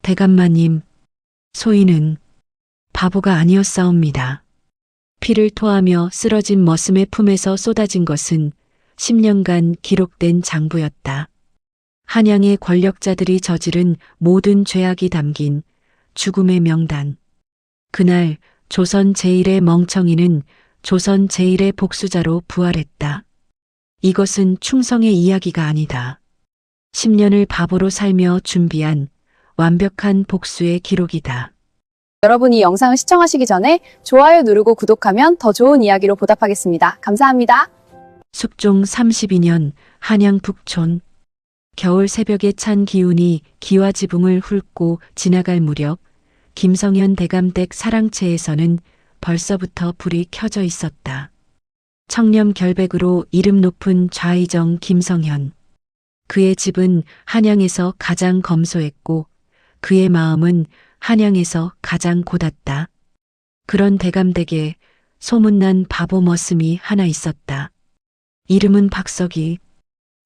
대감마님, 소인은 바보가 아니었사옵니다. 피를 토하며 쓰러진 머슴의 품에서 쏟아진 것은 10년간 기록된 장부였다. 한양의 권력자들이 저지른 모든 죄악이 담긴 죽음의 명단. 그날 조선 제1의 멍청이는 조선 제1의 복수자로 부활했다. 이것은 충성의 이야기가 아니다. 10년을 바보로 살며 준비한 완벽한 복수의 기록이다. 여러분이 영상을 시청하시기 전에 좋아요 누르고 구독하면 더 좋은 이야기로 보답하겠습니다. 감사합니다. 숙종 32년 한양 북촌. 겨울 새벽에 찬 기운이 기와 지붕을 훑고 지나갈 무렵 김성현 대감댁 사랑채에서는 벌써부터 불이 켜져 있었다. 청렴 결백으로 이름 높은 좌의정 김성현. 그의 집은 한양에서 가장 검소했고 그의 마음은 한양에서 가장 고닫다. 그런 대감댁에 소문난 바보 머슴이 하나 있었다. 이름은 박석이.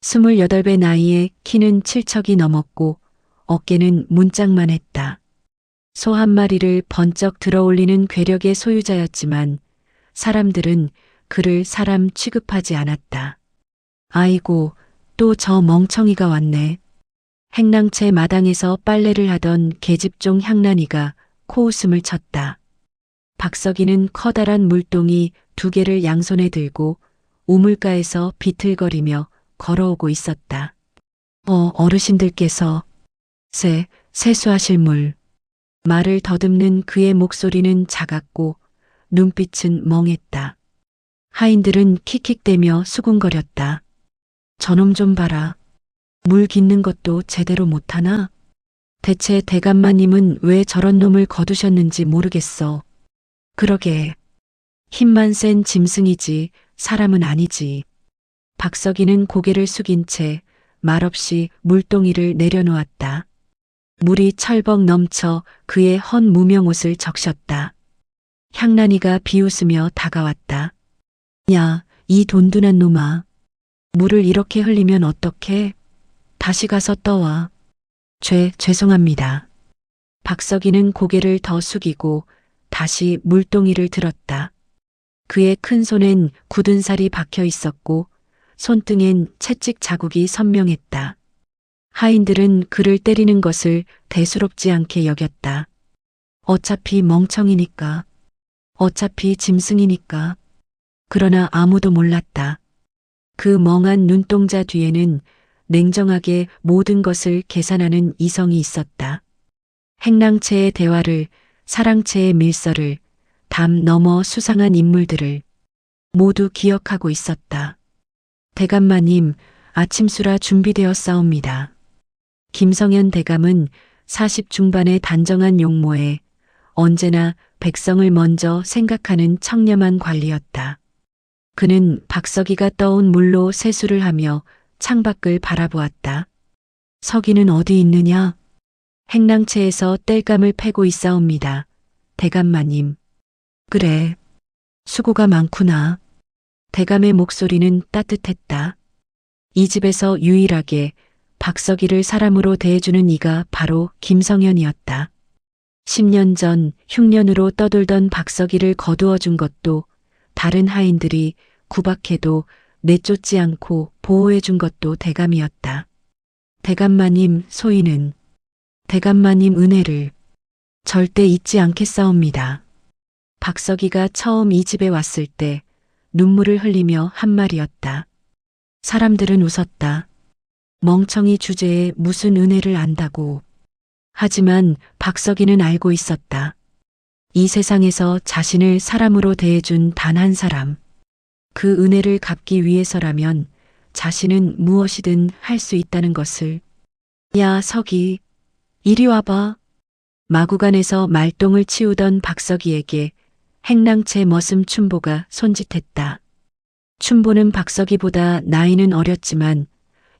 28배 나이에 키는 7척이 넘었고 어깨는 문짝만 했다. 소 한 마리를 번쩍 들어올리는 괴력의 소유자였지만 사람들은 그를 사람 취급하지 않았다. 아이고, 또 저 멍청이가 왔네. 행랑채 마당에서 빨래를 하던 계집종 향란이가 코웃음을 쳤다. 박석이는 커다란 물동이 2개를 양손에 들고 우물가에서 비틀거리며 걸어오고 있었다. 어르신들께서 세수하실 물. 말을 더듬는 그의 목소리는 작았고 눈빛은 멍했다. 하인들은 킥킥대며 수군거렸다. 저놈 좀 봐라. 물 깃는 것도 제대로 못하나? 대체 대감마님은 왜 저런 놈을 거두셨는지 모르겠어. 그러게. 힘만 센 짐승이지 사람은 아니지. 박석이는 고개를 숙인 채 말없이 물동이를 내려놓았다. 물이 철벅 넘쳐 그의 헌 무명옷을 적셨다. 향란이가 비웃으며 다가왔다. 야, 이 돈둔한 놈아. 물을 이렇게 흘리면 어떡해? 다시 가서 떠와. 죄송합니다. 박석이는 고개를 더 숙이고 다시 물동이를 들었다. 그의 큰 손엔 굳은 살이 박혀 있었고 손등엔 채찍 자국이 선명했다. 하인들은 그를 때리는 것을 대수롭지 않게 여겼다. 어차피 멍청이니까. 어차피 짐승이니까. 그러나 아무도 몰랐다. 그 멍한 눈동자 뒤에는 냉정하게 모든 것을 계산하는 이성이 있었다. 행랑채의 대화를, 사랑채의 밀서를, 담 넘어 수상한 인물들을 모두 기억하고 있었다. 대감마님, 아침수라 준비되었사옵니다. 김성현 대감은 40 중반의 단정한 용모에 언제나 백성을 먼저 생각하는 청렴한 관리였다. 그는 박석이가 떠온 물로 세수를 하며 창밖을 바라보았다. 석이는 어디 있느냐? 행랑채에서 땔감을 패고 있사옵니다. 대감마님. 그래. 수고가 많구나. 대감의 목소리는 따뜻했다. 이 집에서 유일하게 박석이를 사람으로 대해주는 이가 바로 김성현이었다. 10년 전 흉년으로 떠돌던 박석이를 거두어준 것도 다른 하인들이 구박해도 내쫓지 않고 보호해준 것도 대감이었다. 대감마님 소인은 대감마님 은혜를 절대 잊지 않겠사옵니다. 박석이가 처음 이 집에 왔을 때 눈물을 흘리며 한 말이었다. 사람들은 웃었다. 멍청이 주제에 무슨 은혜를 안다고. 하지만 박석이는 알고 있었다. 이 세상에서 자신을 사람으로 대해준 단 한 사람. 그 은혜를 갚기 위해서라면 자신은 무엇이든 할 수 있다는 것을. 야, 석이. 이리 와봐. 마구간에서 말똥을 치우던 박석이에게 행랑채 머슴 춘보가 손짓했다. 춘보는 박석이보다 나이는 어렸지만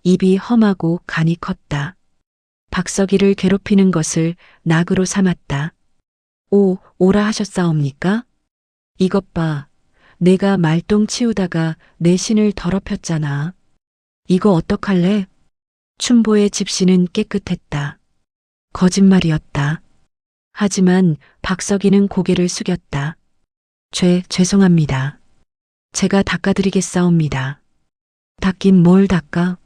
입이 험하고 간이 컸다. 박석이를 괴롭히는 것을 낙으로 삼았다. 오라 하셨사옵니까? 이것 봐. 내가 말똥 치우다가 내 신을 더럽혔잖아. 이거 어떡할래? 춘보의 집신은 깨끗했다. 거짓말이었다. 하지만 박석이는 고개를 숙였다. 죄송합니다. 제가 닦아드리겠사옵니다. 닦긴 뭘 닦아?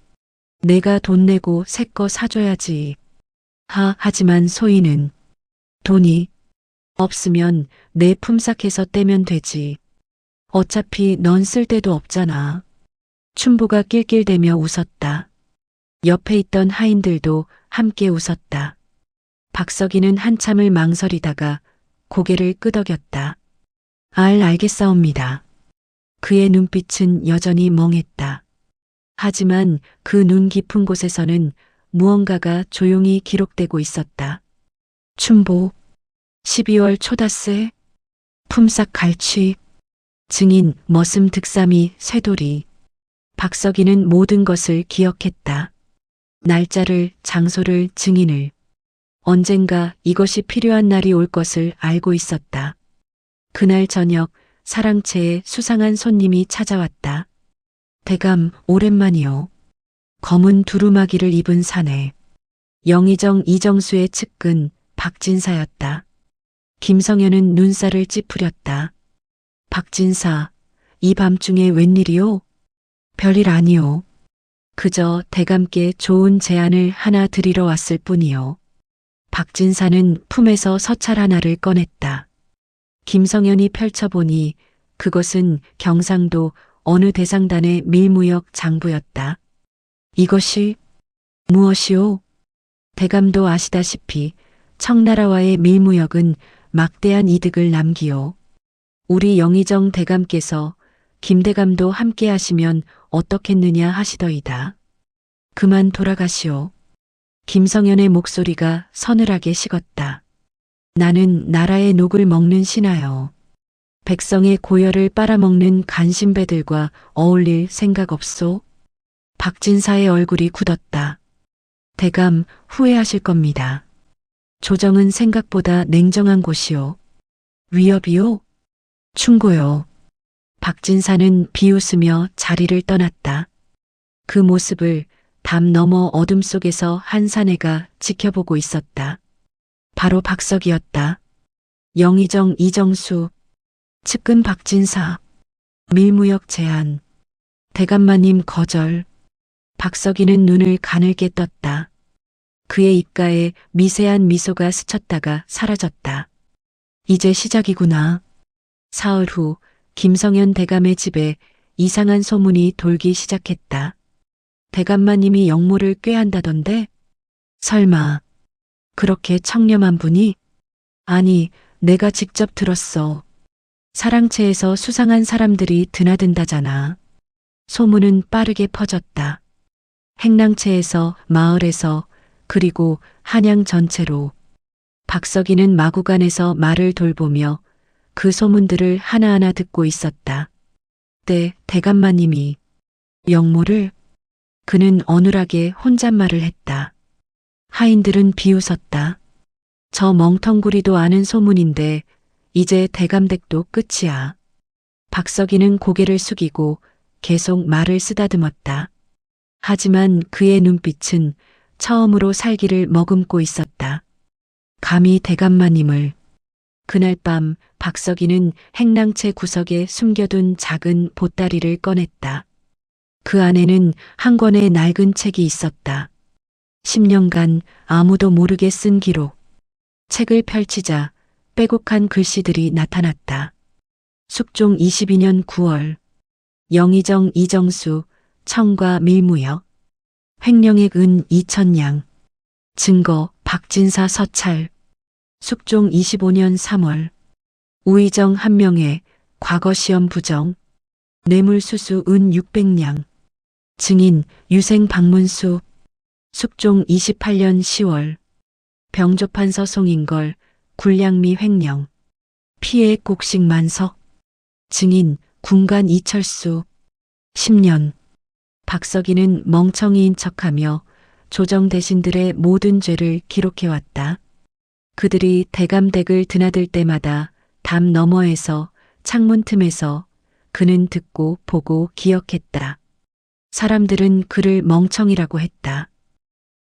내가 돈 내고 새 거 사줘야지. 하지만 소희는 돈이 없으면 내 품삯에서 떼면 되지. 어차피 넌 쓸 데도 없잖아. 춘보가 낄낄대며 웃었다. 옆에 있던 하인들도 함께 웃었다. 박석이는 한참을 망설이다가 고개를 끄덕였다. 알겠사옵니다. 그의 눈빛은 여전히 멍했다. 하지만 그 눈 깊은 곳에서는 무언가가 조용히 기록되고 있었다. 춘보, 12월 초닷새, 품삯 갈취, 증인 머슴 득삼이 쇠돌이. 박석이는 모든 것을 기억했다. 날짜를, 장소를, 증인을. 언젠가 이것이 필요한 날이 올 것을 알고 있었다. 그날 저녁 사랑채에 수상한 손님이 찾아왔다. 대감 오랜만이요. 검은 두루마기를 입은 사내. 영의정 이정수의 측근 박진사였다. 김성현은 눈살을 찌푸렸다. 박진사, 이 밤중에 웬일이요? 별일 아니요. 그저 대감께 좋은 제안을 하나 드리러 왔을 뿐이요. 박진사는 품에서 서찰 하나를 꺼냈다. 김성현이 펼쳐보니 그것은 경상도 어느 대상단의 밀무역 장부였다. 이것이 무엇이오? 대감도 아시다시피 청나라와의 밀무역은 막대한 이득을 남기요. 우리 영의정 대감께서 김대감도 함께 하시면 어떻겠느냐 하시더이다. 그만 돌아가시오. 김성현의 목소리가 서늘하게 식었다. 나는 나라의 녹을 먹는 신하여. 백성의 고열을 빨아먹는 간신배들과 어울릴 생각 없소? 박진사의 얼굴이 굳었다. 대감 후회하실 겁니다. 조정은 생각보다 냉정한 곳이요. 위협이요? 충고요. 박진사는 비웃으며 자리를 떠났다. 그 모습을 담 너머 어둠 속에서 한 사내가 지켜보고 있었다. 바로 박석이었다. 영의정 이정수, 측근 박진사, 밀무역 제안, 대감마님 거절. 박석이는 눈을 가늘게 떴다. 그의 입가에 미세한 미소가 스쳤다가 사라졌다. 이제 시작이구나. 사흘 후 김성현 대감의 집에 이상한 소문이 돌기 시작했다. 대감마님이 영모를 꾀한다던데? 설마 그렇게 청렴한 분이? 아니, 내가 직접 들었어. 사랑채에서 수상한 사람들이 드나든다잖아. 소문은 빠르게 퍼졌다. 행랑채에서, 마을에서, 그리고 한양 전체로. 박석이는 마구간에서 말을 돌보며 그 소문들을 하나하나 듣고 있었다. 때 대감마님이 영모를? 그는 어눌하게 혼잣말을 했다. 하인들은 비웃었다. 저 멍텅구리도 아는 소문인데 이제 대감댁도 끝이야. 박석이는 고개를 숙이고 계속 말을 쓰다듬었다. 하지만 그의 눈빛은 처음으로 살기를 머금고 있었다. 감히 대감마님을. 그날 밤 박석이는 행랑채 구석에 숨겨둔 작은 보따리를 꺼냈다. 그 안에는 한 권의 낡은 책이 있었다. 10년간 아무도 모르게 쓴 기록. 책을 펼치자 빼곡한 글씨들이 나타났다. 숙종 22년 9월. 영의정 이정수, 청과 밀무역. 횡령액 은 2,000냥. 증거 박진사 서찰. 숙종 25년 3월. 우의정 한 명의 과거 시험 부정. 뇌물수수 은 600냥. 증인 유생 박문수. 숙종 28년 10월. 병조판서 송인걸, 굴량미 횡령. 피해액 곡식 만석. 증인 군관 이철수. 10년. 박석이는 멍청이인 척하며 조정 대신들의 모든 죄를 기록해왔다. 그들이 대감댁을 드나들 때마다 담 너머에서 창문 틈에서 그는 듣고 보고 기억했다. 사람들은 그를 멍청이라고 했다.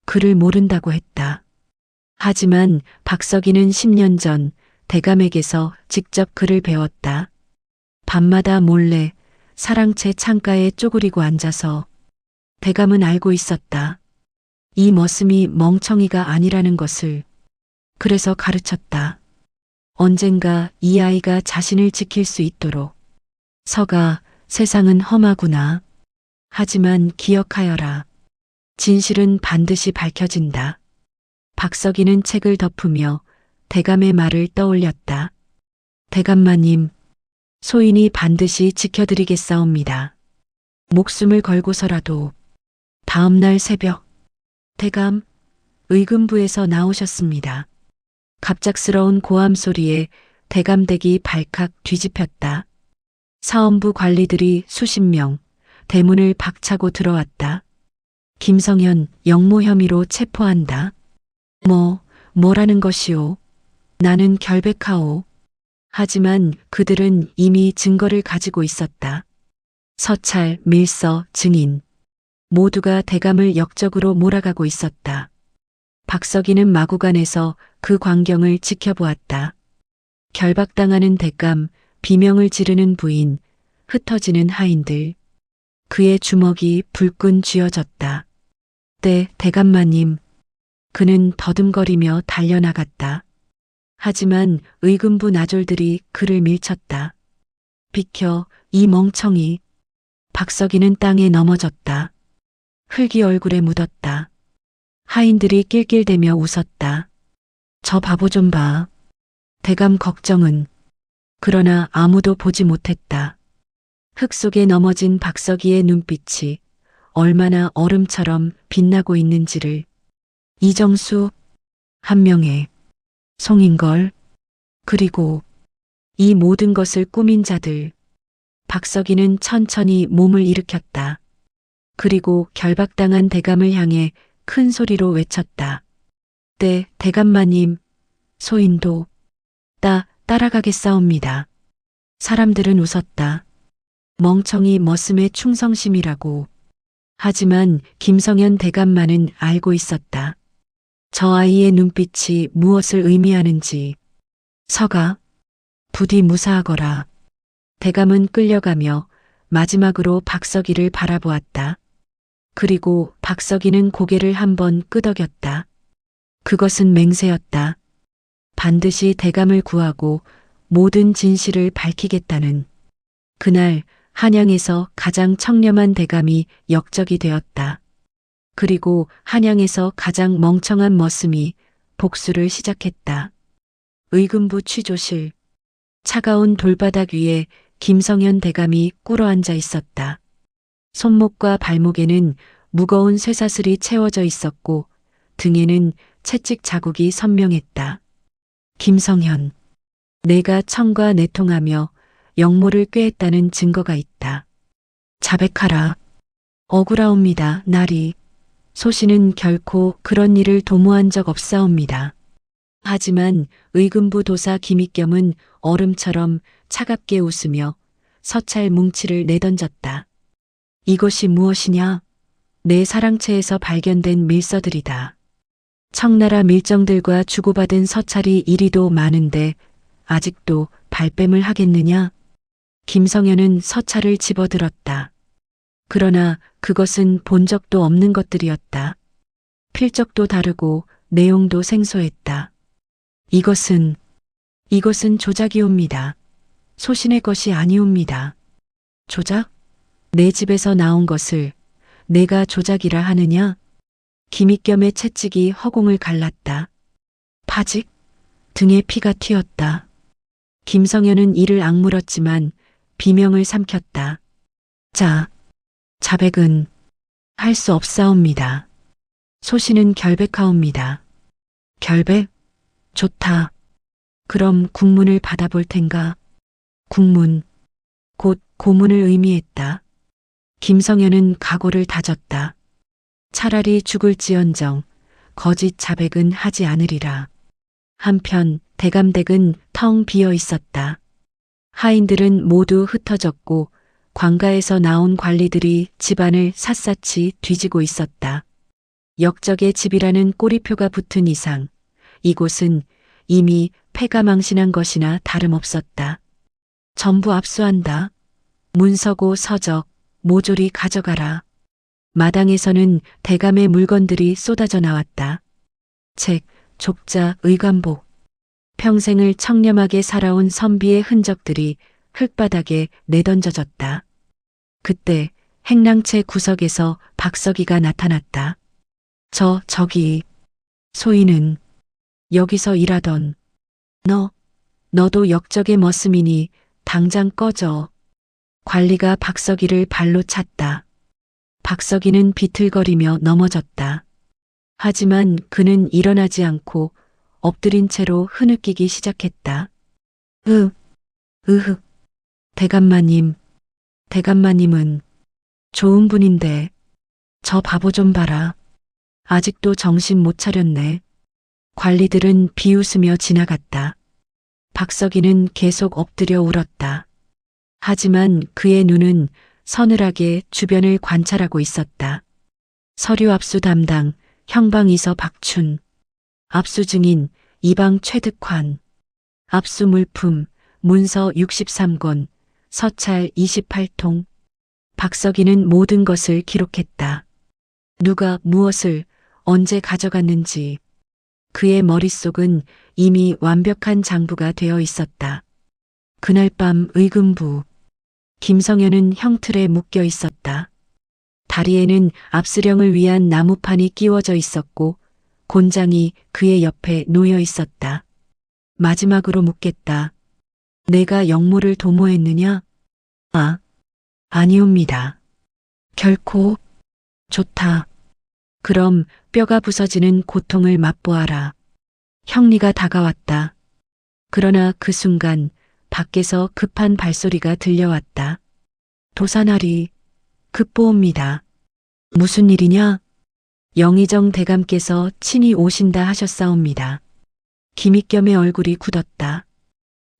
그를 모른다고 했다. 하지만 박석이는 10년 전 대감에게서 직접 글을 배웠다. 밤마다 몰래 사랑채 창가에 쪼그리고 앉아서 대감은 알고 있었다. 이 머슴이 멍청이가 아니라는 것을. 그래서 가르쳤다. 언젠가 이 아이가 자신을 지킬 수 있도록. 서가, 세상은 험하구나. 하지만 기억하여라. 진실은 반드시 밝혀진다. 박석이는 책을 덮으며 대감의 말을 떠올렸다. 대감마님, 소인이 반드시 지켜드리겠사옵니다. 목숨을 걸고서라도. 다음 날 새벽, 대감, 의금부에서 나오셨습니다. 갑작스러운 고함 소리에 대감댁이 발칵 뒤집혔다. 사원부 관리들이 수십 명, 대문을 박차고 들어왔다. 김성현 영모 혐의로 체포한다. 뭐라는 것이오. 나는 결백하오. 하지만 그들은 이미 증거를 가지고 있었다. 서찰, 밀서, 증인. 모두가 대감을 역적으로 몰아가고 있었다. 박석이는 마구간에서 그 광경을 지켜보았다. 결박당하는 대감, 비명을 지르는 부인, 흩어지는 하인들. 그의 주먹이 불끈 쥐어졌다. 네, 대감마님. 그는 더듬거리며 달려나갔다. 하지만 의금부 나졸들이 그를 밀쳤다. 비켜, 이 멍청이. 박석이는 땅에 넘어졌다. 흙이 얼굴에 묻었다. 하인들이 낄낄대며 웃었다. 저 바보 좀 봐. 대감 걱정은. 그러나 아무도 보지 못했다. 흙 속에 넘어진 박석이의 눈빛이 얼마나 얼음처럼 빛나고 있는지를. 이정수, 한명혜, 송인걸, 그리고 이 모든 것을 꾸민 자들. 박석이는 천천히 몸을 일으켰다. 그리고 결박당한 대감을 향해 큰 소리로 외쳤다. 네, 대감마님, 소인도 따라가겠사옵니다. 사람들은 웃었다. 멍청이 머슴의 충성심이라고. 하지만 김성현 대감만은 알고 있었다. 저 아이의 눈빛이 무엇을 의미하는지. 서가, 부디 무사하거라. 대감은 끌려가며 마지막으로 박석이를 바라보았다. 그리고 박석이는 고개를 한번 끄덕였다. 그것은 맹세였다. 반드시 대감을 구하고 모든 진실을 밝히겠다는. 그날 한양에서 가장 청렴한 대감이 역적이 되었다. 그리고 한양에서 가장 멍청한 머슴이 복수를 시작했다. 의금부 취조실. 차가운 돌바닥 위에 김성현 대감이 꿇어앉아 있었다. 손목과 발목에는 무거운 쇠사슬이 채워져 있었고 등에는 채찍 자국이 선명했다. 김성현, 내가 청과 내통하며 영모를 꾀했다는 증거가 있다. 자백하라. 억울하옵니다, 나리. 소신은 결코 그런 일을 도모한 적 없사옵니다. 하지만 의금부 도사 김익겸은 얼음처럼 차갑게 웃으며 서찰 뭉치를 내던졌다. 이것이 무엇이냐? 내 사랑채에서 발견된 밀서들이다. 청나라 밀정들과 주고받은 서찰이 이리도 많은데 아직도 발뺌을 하겠느냐? 김성현은 서찰을 집어들었다. 그러나 그것은 본 적도 없는 것들이었다. 필적도 다르고 내용도 생소했다. 이것은 조작이옵니다. 소신의 것이 아니옵니다. 조작? 내 집에서 나온 것을 내가 조작이라 하느냐? 김익겸의 채찍이 허공을 갈랐다. 파직? 등에 피가 튀었다. 김성현은 이를 악물었지만 비명을 삼켰다. 자백은 할 수 없사옵니다. 소신은 결백하옵니다. 결백? 좋다. 그럼 국문을 받아볼 텐가? 국문, 곧 고문을 의미했다. 김성현은 각오를 다졌다. 차라리 죽을지언정 거짓 자백은 하지 않으리라. 한편 대감댁은 텅 비어 있었다. 하인들은 모두 흩어졌고 관가에서 나온 관리들이 집안을 샅샅이 뒤지고 있었다. 역적의 집이라는 꼬리표가 붙은 이상 이곳은 이미 폐가망신한 것이나 다름없었다. 전부 압수한다. 문서고 서적, 모조리 가져가라. 마당에서는 대감의 물건들이 쏟아져 나왔다. 책, 족자, 의관복. 평생을 청렴하게 살아온 선비의 흔적들이 흙바닥에 내던져졌다. 그때 행랑채 구석에서 박석이가 나타났다. 저기, 소희는 여기서 일하던 너도 역적의 머슴이니 당장 꺼져. 관리가 박석이를 발로 찼다. 박석이는 비틀거리며 넘어졌다. 하지만 그는 일어나지 않고 엎드린 채로 흐느끼기 시작했다. 대감마님은 좋은 분인데 저 바보 좀 봐라. 아직도 정신 못 차렸네. 관리들은 비웃으며 지나갔다. 박석이는 계속 엎드려 울었다. 하지만 그의 눈은 서늘하게 주변을 관찰하고 있었다. 서류 압수 담당 형방이서 박춘, 압수 증인 이방 최득환, 압수 물품 문서 63권, 서찰 28통. 박석이는 모든 것을 기록했다. 누가 무엇을 언제 가져갔는지. 그의 머릿속은 이미 완벽한 장부가 되어 있었다. 그날 밤 의금부. 김성현은 형틀에 묶여 있었다. 다리에는 압수령을 위한 나무판이 끼워져 있었고 곤장이 그의 옆에 놓여 있었다. 마지막으로 묻겠다. 내가 영모를 도모했느냐? 아니옵니다. 결코. 좋다. 그럼 뼈가 부서지는 고통을 맛보아라. 형리가 다가왔다. 그러나 그 순간 밖에서 급한 발소리가 들려왔다. 도사나리, 급보옵니다. 무슨 일이냐? 영의정 대감께서 친히 오신다 하셨사옵니다. 김익겸의 얼굴이 굳었다.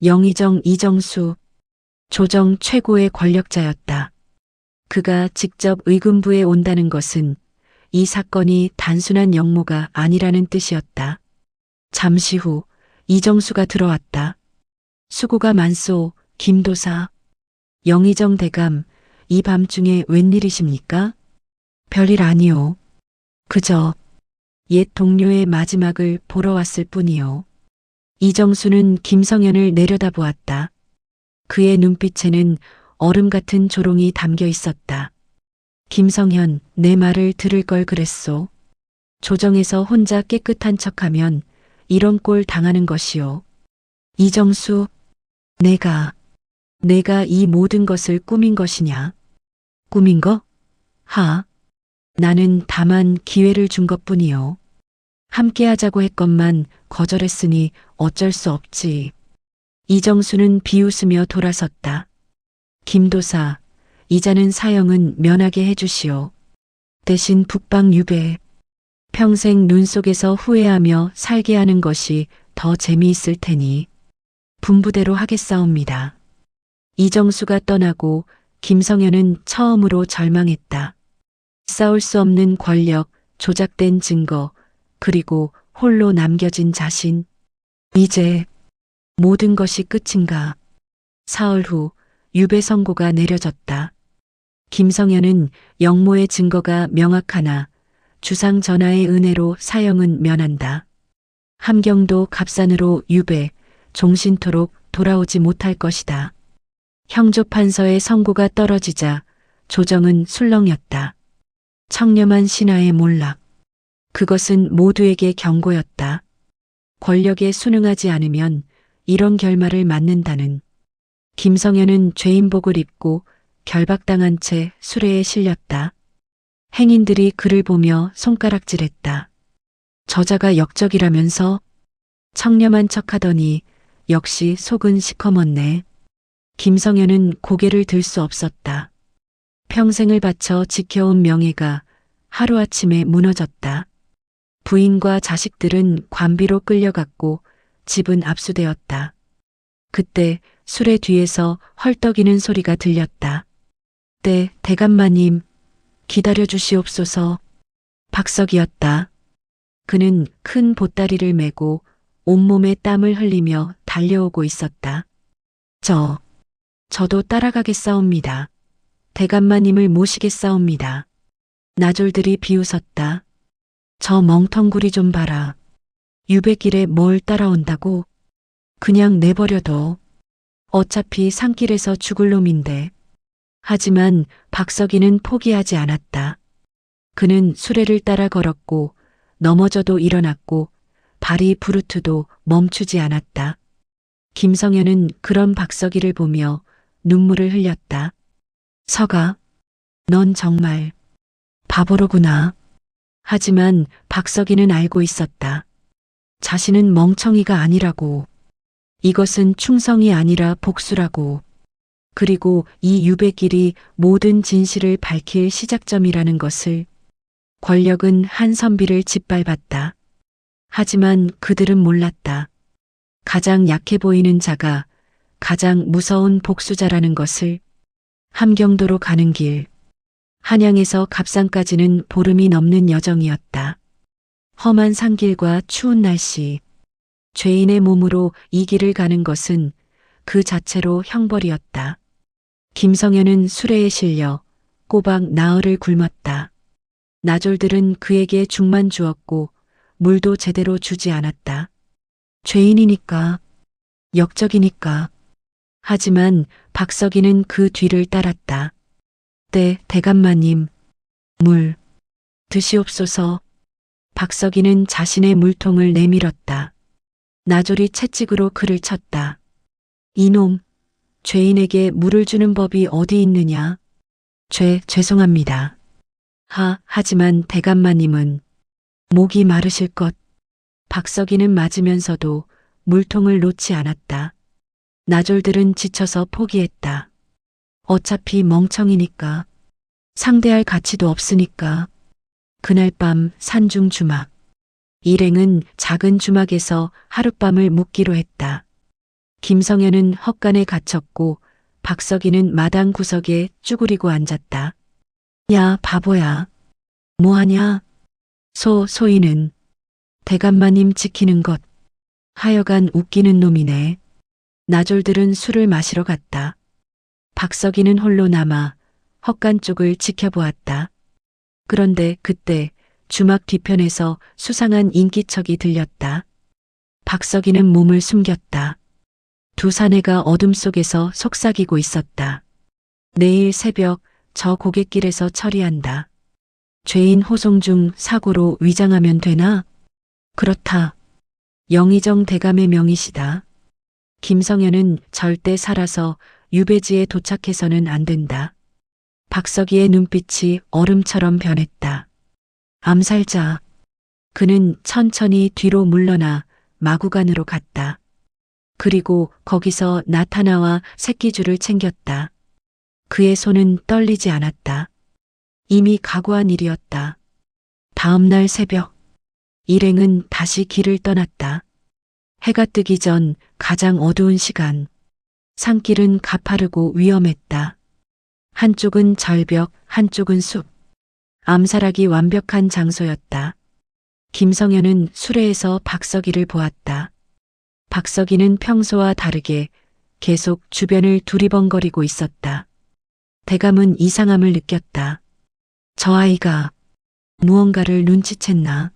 영의정 이정수, 조정 최고의 권력자였다. 그가 직접 의금부에 온다는 것은 이 사건이 단순한 역모가 아니라는 뜻이었다. 잠시 후 이정수가 들어왔다. 수고가 많소, 김도사. 영의정 대감, 이 밤중에 웬일이십니까? 별일 아니오. 그저 옛 동료의 마지막을 보러 왔을 뿐이오. 이정수는 김성현을 내려다보았다. 그의 눈빛에는 얼음 같은 조롱이 담겨 있었다. 김성현, 내 말을 들을 걸 그랬소. 조정에서 혼자 깨끗한 척하면 이런 꼴 당하는 것이오. 이정수, 내가 이 모든 것을 꾸민 것이냐? 꾸민 거? 나는 다만 기회를 준 것뿐이오. 함께 하자고 했건만 거절했으니 어쩔 수 없지. 이정수는 비웃으며 돌아섰다. 김도사, 이자는 사형은 면하게 해주시오. 대신 북방 유배. 평생 눈 속에서 후회하며 살게 하는 것이 더 재미있을 테니 분부대로 하겠사옵니다. 이정수가 떠나고 김성현은 처음으로 절망했다. 싸울 수 없는 권력, 조작된 증거, 그리고 홀로 남겨진 자신. 이제 모든 것이 끝인가. 사흘 후 유배 선고가 내려졌다. 김성현은 영모의 증거가 명확하나 주상 전하의 은혜로 사형은 면한다. 함경도 갑산으로 유배, 종신토록 돌아오지 못할 것이다. 형조판서의 선고가 떨어지자 조정은 술렁였다. 청렴한 신하의 몰락. 그것은 모두에게 경고였다. 권력에 순응하지 않으면 이런 결말을 맞는다는. 김성현은 죄인복을 입고 결박당한 채 수레에 실렸다. 행인들이 그를 보며 손가락질했다. 저자가 역적이라면서? 청렴한 척하더니 역시 속은 시커먼네. 김성현은 고개를 들 수 없었다. 평생을 바쳐 지켜온 명예가 하루아침에 무너졌다. 부인과 자식들은 관비로 끌려갔고 집은 압수되었다. 그때 수레 뒤에서 헐떡이는 소리가 들렸다. 대감마님, 기다려 주시옵소서. 박석이었다. 그는 큰 보따리를 메고 온몸에 땀을 흘리며 달려오고 있었다. 저도 따라가겠사옵니다. 대감마님을 모시겠사옵니다. 나졸들이 비웃었다. 저 멍텅구리 좀 봐라. 유배길에 뭘 따라온다고? 그냥 내버려둬. 어차피 산길에서 죽을 놈인데. 하지만 박석이는 포기하지 않았다. 그는 수레를 따라 걸었고 넘어져도 일어났고 발이 부르트도 멈추지 않았다. 김성현은 그런 박석이를 보며 눈물을 흘렸다. 서가, 넌 정말 바보로구나. 하지만 박석이는 알고 있었다. 자신은 멍청이가 아니라고. 이것은 충성이 아니라 복수라고. 그리고 이 유배길이 모든 진실을 밝힐 시작점이라는 것을. 권력은 한선비를 짓밟았다. 하지만 그들은 몰랐다. 가장 약해 보이는 자가 가장 무서운 복수자라는 것을. 함경도로 가는 길. 한양에서 갑산까지는 보름이 넘는 여정이었다. 험한 산길과 추운 날씨. 죄인의 몸으로 이 길을 가는 것은 그 자체로 형벌이었다. 김성현은 수레에 실려 꼬박 나흘을 굶었다. 나졸들은 그에게 죽만 주었고 물도 제대로 주지 않았다. 죄인이니까, 역적이니까. 하지만 박석이는 그 뒤를 따랐다. 대감마님, 물 드시옵소서. 박석이는 자신의 물통을 내밀었다. 나졸이 채찍으로 그를 쳤다. 이놈, 죄인에게 물을 주는 법이 어디 있느냐? 죄송합니다. 하지만 대감마님은 목이 마르실 것. 박석이는 맞으면서도 물통을 놓지 않았다. 나졸들은 지쳐서 포기했다. 어차피 멍청이니까. 상대할 가치도 없으니까. 그날 밤 산중 주막. 일행은 작은 주막에서 하룻밤을 묵기로 했다. 김성현은 헛간에 갇혔고 박석이는 마당 구석에 쭈그리고 앉았다. 야, 바보야. 뭐하냐? 소인은 대감마님 지키는 것. 하여간 웃기는 놈이네. 나졸들은 술을 마시러 갔다. 박석이는 홀로 남아 헛간 쪽을 지켜보았다. 그런데 그때 주막 뒤편에서 수상한 인기척이 들렸다. 박석이는 몸을 숨겼다. 두 사내가 어둠 속에서 속삭이고 있었다. 내일 새벽 저 고갯길에서 처리한다. 죄인 호송 중 사고로 위장하면 되나? 그렇다. 영의정 대감의 명이시다. 김성현은 절대 살아서 유배지에 도착해서는 안 된다. 박석이의 눈빛이 얼음처럼 변했다. 암살자. 그는 천천히 뒤로 물러나 마구간으로 갔다. 그리고 거기서 나타나와 새끼줄을 챙겼다. 그의 손은 떨리지 않았다. 이미 각오한 일이었다. 다음 날 새벽, 일행은 다시 길을 떠났다. 해가 뜨기 전 가장 어두운 시간. 산길은 가파르고 위험했다. 한쪽은 절벽, 한쪽은 숲. 암살하기 완벽한 장소였다. 김성현은 수레에서 박석이를 보았다. 박석이는 평소와 다르게 계속 주변을 두리번거리고 있었다. 대감은 이상함을 느꼈다. 저 아이가 무언가를 눈치챘나?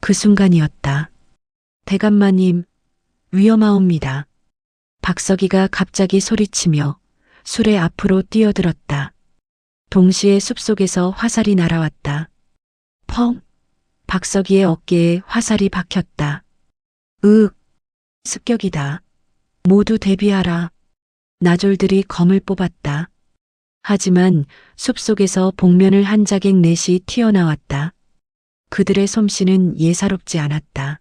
그 순간이었다. 대감마님, 위험하옵니다. 박석이가 갑자기 소리치며 수레 앞으로 뛰어들었다. 동시에 숲속에서 화살이 날아왔다. 펑! 박석이의 어깨에 화살이 박혔다. 습격이다. 모두 대비하라. 나졸들이 검을 뽑았다. 하지만 숲속에서 복면을 한 자객 넷이 튀어나왔다. 그들의 솜씨는 예사롭지 않았다.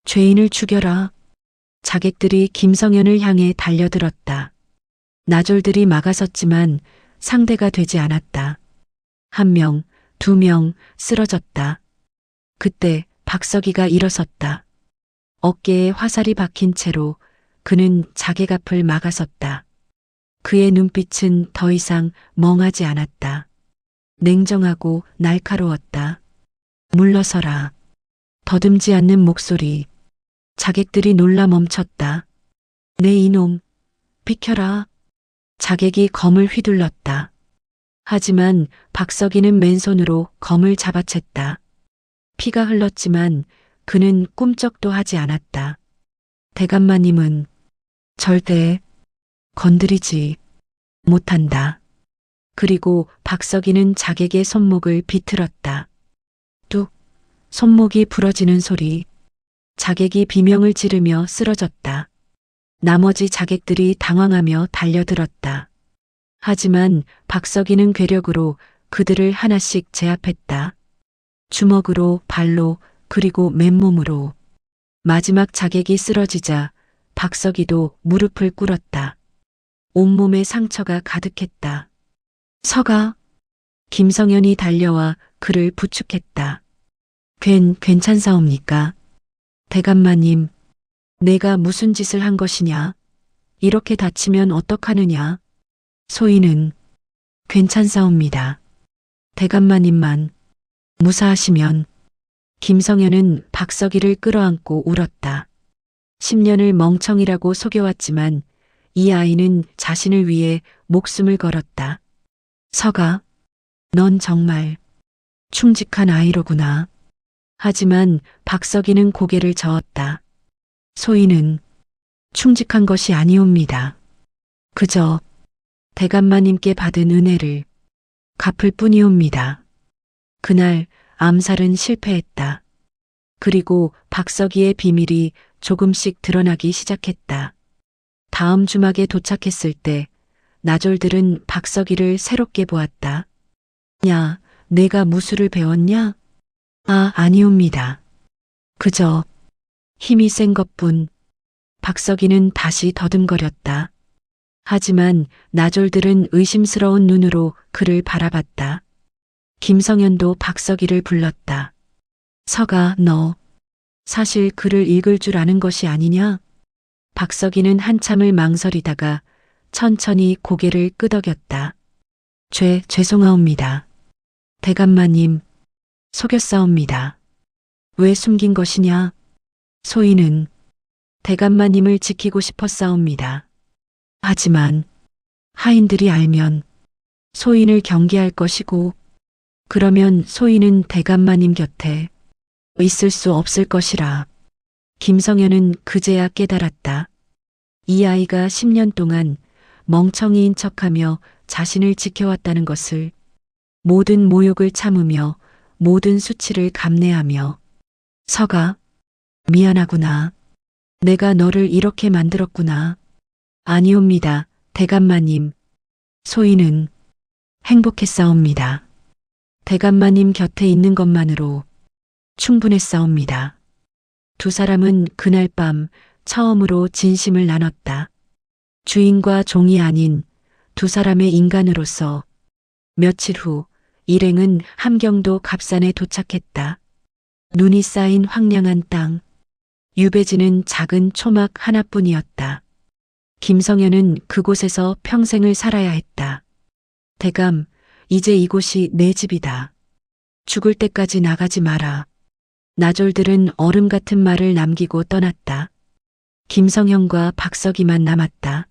죄인을 죽여라. 자객들이 김성현을 향해 달려들었다. 나졸들이 막아섰지만 상대가 되지 않았다. 한 명, 두 명 쓰러졌다. 그때 박석이가 일어섰다. 어깨에 화살이 박힌 채로 그는 자객 앞을 막아섰다. 그의 눈빛은 더 이상 멍하지 않았다. 냉정하고 날카로웠다. 물러서라. 더듬지 않는 목소리. 자객들이 놀라 멈췄다. 내 이놈, 비켜라. 자객이 검을 휘둘렀다. 하지만 박석이는 맨손으로 검을 잡아챘다. 피가 흘렀지만 그는 꿈쩍도 하지 않았다. 대감마님은 절대 건드리지 못한다. 그리고 박석이는 자객의 손목을 비틀었다. 뚝, 손목이 부러지는 소리. 자객이 비명을 지르며 쓰러졌다. 나머지 자객들이 당황하며 달려들었다. 하지만 박석이는 괴력으로 그들을 하나씩 제압했다. 주먹으로, 발로, 그리고 맨몸으로. 마지막 자객이 쓰러지자 박석이도 무릎을 꿇었다. 온몸에 상처가 가득했다. 서가. 김성현이 달려와 그를 부축했다. 괜찮사옵니까? 대감마님, 내가 무슨 짓을 한 것이냐? 이렇게 다치면 어떡하느냐? 소인은 괜찮사옵니다. 대감마님만 무사하시면. 김성현은 박석이를 끌어안고 울었다. 10년을 멍청이라고 속여왔지만 이 아이는 자신을 위해 목숨을 걸었다. 서가, 넌 정말 충직한 아이로구나. 하지만 박석이는 고개를 저었다. 소인은 충직한 것이 아니옵니다. 그저 대감마님께 받은 은혜를 갚을 뿐이옵니다. 그날 암살은 실패했다. 그리고 박석이의 비밀이 조금씩 드러나기 시작했다. 다음 주막에 도착했을 때 나졸들은 박석이를 새롭게 보았다. 야, 내가 무술을 배웠냐? 아, 아니옵니다. 그저 힘이 센 것뿐. 박석이는 다시 더듬거렸다. 하지만 나졸들은 의심스러운 눈으로 그를 바라봤다. 김성현도 박석이를 불렀다. 서가, 너 사실 글을 읽을 줄 아는 것이 아니냐? 박석이는 한참을 망설이다가 천천히 고개를 끄덕였다. 죄송하옵니다. 대감마님, 속였사옵니다. 왜 숨긴 것이냐? 소인은 대감마님을 지키고 싶었사옵니다. 하지만 하인들이 알면 소인을 경계할 것이고 그러면 소인은 대감마님 곁에 있을 수 없을 것이라. 김성현은 그제야 깨달았다. 이 아이가 10년 동안 멍청이인 척하며 자신을 지켜왔다는 것을, 모든 모욕을 참으며 모든 수치를 감내하며. 서가, 미안하구나. 내가 너를 이렇게 만들었구나. 아니옵니다, 대감마님. 소인은 행복했사옵니다. 대감마님 곁에 있는 것만으로 충분했사옵니다. 두 사람은 그날 밤 처음으로 진심을 나눴다. 주인과 종이 아닌 두 사람의 인간으로서. 며칠 후 일행은 함경도 갑산에 도착했다. 눈이 쌓인 황량한 땅. 유배지는 작은 초막 하나뿐이었다. 김성현은 그곳에서 평생을 살아야 했다. 대감, 이제 이곳이 내 집이다. 죽을 때까지 나가지 마라. 나졸들은 얼음 같은 말을 남기고 떠났다. 김성현과 박석이만 남았다.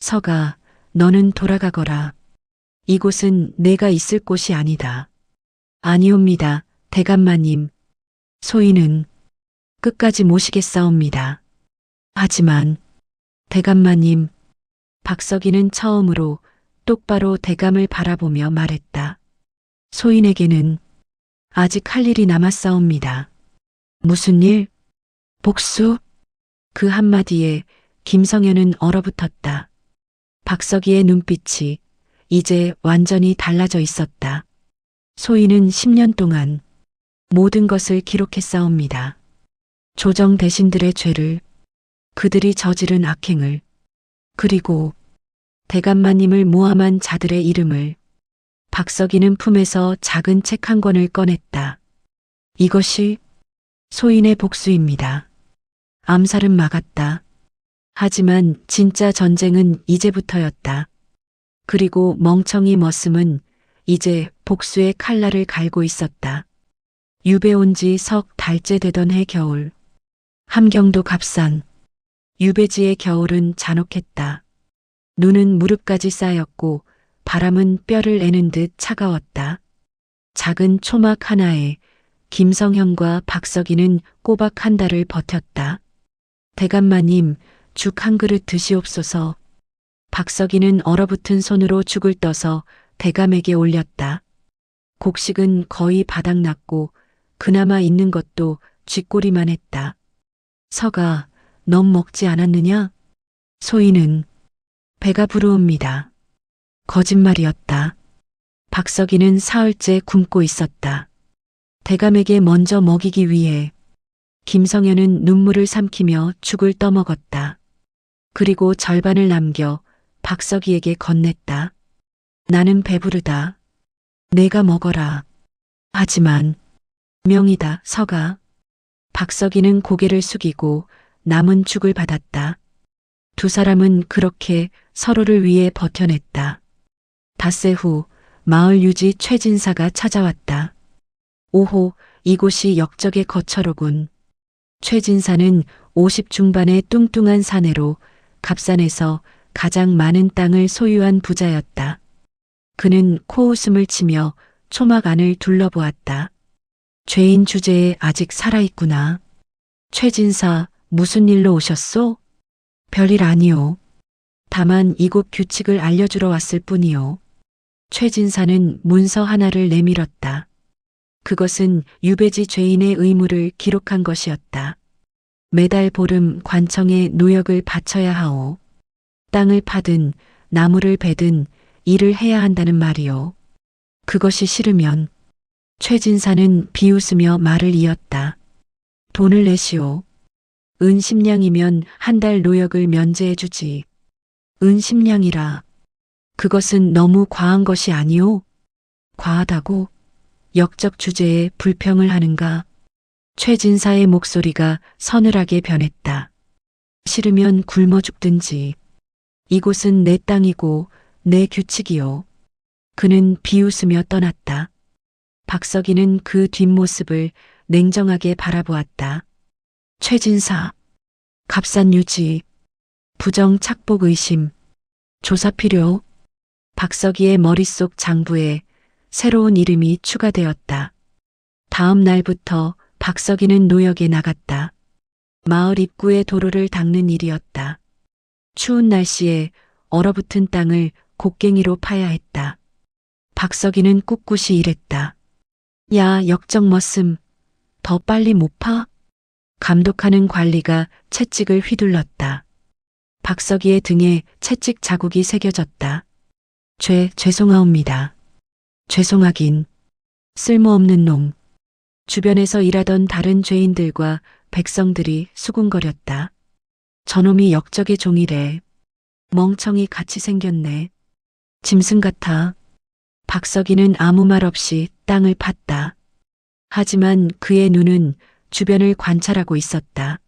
서가, 너는 돌아가거라. 이곳은 내가 있을 곳이 아니다. 아니옵니다, 대감마님. 소인은 끝까지 모시겠사옵니다. 하지만 대감마님. 박석이는 처음으로 똑바로 대감을 바라보며 말했다. 소인에게는 아직 할 일이 남았사옵니다. 무슨 일? 복수? 그 한마디에 김성현은 얼어붙었다. 박석이의 눈빛이 이제 완전히 달라져 있었다. 소인은 10년 동안 모든 것을 기록했사옵니다. 조정 대신들의 죄를, 그들이 저지른 악행을, 그리고 대감마님을 모함한 자들의 이름을. 박석이는 품에서 작은 책 한 권을 꺼냈다. 이것이 소인의 복수입니다. 암살은 막았다. 하지만 진짜 전쟁은 이제부터였다. 그리고 멍청이 머슴은 이제 복수의 칼날을 갈고 있었다. 유배 온 지 석 달째 되던 해 겨울. 함경도 값산. 유배지의 겨울은 잔혹했다. 눈은 무릎까지 쌓였고 바람은 뼈를 애는 듯 차가웠다. 작은 초막 하나에 김성현과 박석이는 꼬박 한 달을 버텼다. 대감마님, 죽 한 그릇 드시옵소서. 박석이는 얼어붙은 손으로 죽을 떠서 대감에게 올렸다. 곡식은 거의 바닥났고 그나마 있는 것도 쥐꼬리만 했다. 서가, 넌 먹지 않았느냐? 소희는 배가 부르옵니다. 거짓말이었다. 박석이는 사흘째 굶고 있었다. 대감에게 먼저 먹이기 위해 김성현은 눈물을 삼키며 죽을 떠먹었다. 그리고 절반을 남겨 박석이에게 건넸다. 나는 배부르다. 내가 먹어라. 하지만 명이다, 서가. 박석이는 고개를 숙이고 남은 죽을 받았다. 두 사람은 그렇게 서로를 위해 버텨냈다. 닷새 후 마을 유지 최진사가 찾아왔다. 오호, 이곳이 역적의 거처로군. 최진사는 50 중반의 뚱뚱한 사내로 갑산에서 가장 많은 땅을 소유한 부자였다. 그는 코웃음을 치며 초막 안을 둘러보았다. 죄인 주제에 아직 살아있구나. 최진사, 무슨 일로 오셨소? 별일 아니오. 다만 이곳 규칙을 알려주러 왔을 뿐이오. 최진사는 문서 하나를 내밀었다. 그것은 유배지 죄인의 의무를 기록한 것이었다. 매달 보름 관청에 노역을 바쳐야 하오. 땅을 파든 나무를 베든 일을 해야 한다는 말이오. 그것이 싫으면 최진사는 비웃으며 말을 이었다. 돈을 내시오. 은 10냥이면 한 달 노역을 면제해주지. 은 10냥이라. 그것은 너무 과한 것이 아니오? 과하다고? 역적 주제에 불평을 하는가? 최진사의 목소리가 서늘하게 변했다. 싫으면 굶어 죽든지. 이곳은 내 땅이고 내 규칙이요. 그는 비웃으며 떠났다. 박석이는 그 뒷모습을 냉정하게 바라보았다. 최진사, 값산 유지, 부정 착복 의심, 조사 필요. 박석이의 머릿속 장부에 새로운 이름이 추가되었다. 다음 날부터 박석이는 노역에 나갔다. 마을 입구의 도로를 닦는 일이었다. 추운 날씨에 얼어붙은 땅을 곡괭이로 파야 했다. 박석이는 꿋꿋이 일했다. 야, 역적 머슴, 더 빨리 못 파? 감독하는 관리가 채찍을 휘둘렀다. 박석이의 등에 채찍 자국이 새겨졌다. 죄송하옵니다. 죄송하긴. 쓸모없는 놈. 주변에서 일하던 다른 죄인들과 백성들이 수군거렸다. 저놈이 역적의 종이래. 멍청이 같이 생겼네. 짐승 같아. 박석이는 아무 말 없이 땅을 팠다. 하지만 그의 눈은 주변을 관찰하고 있었다.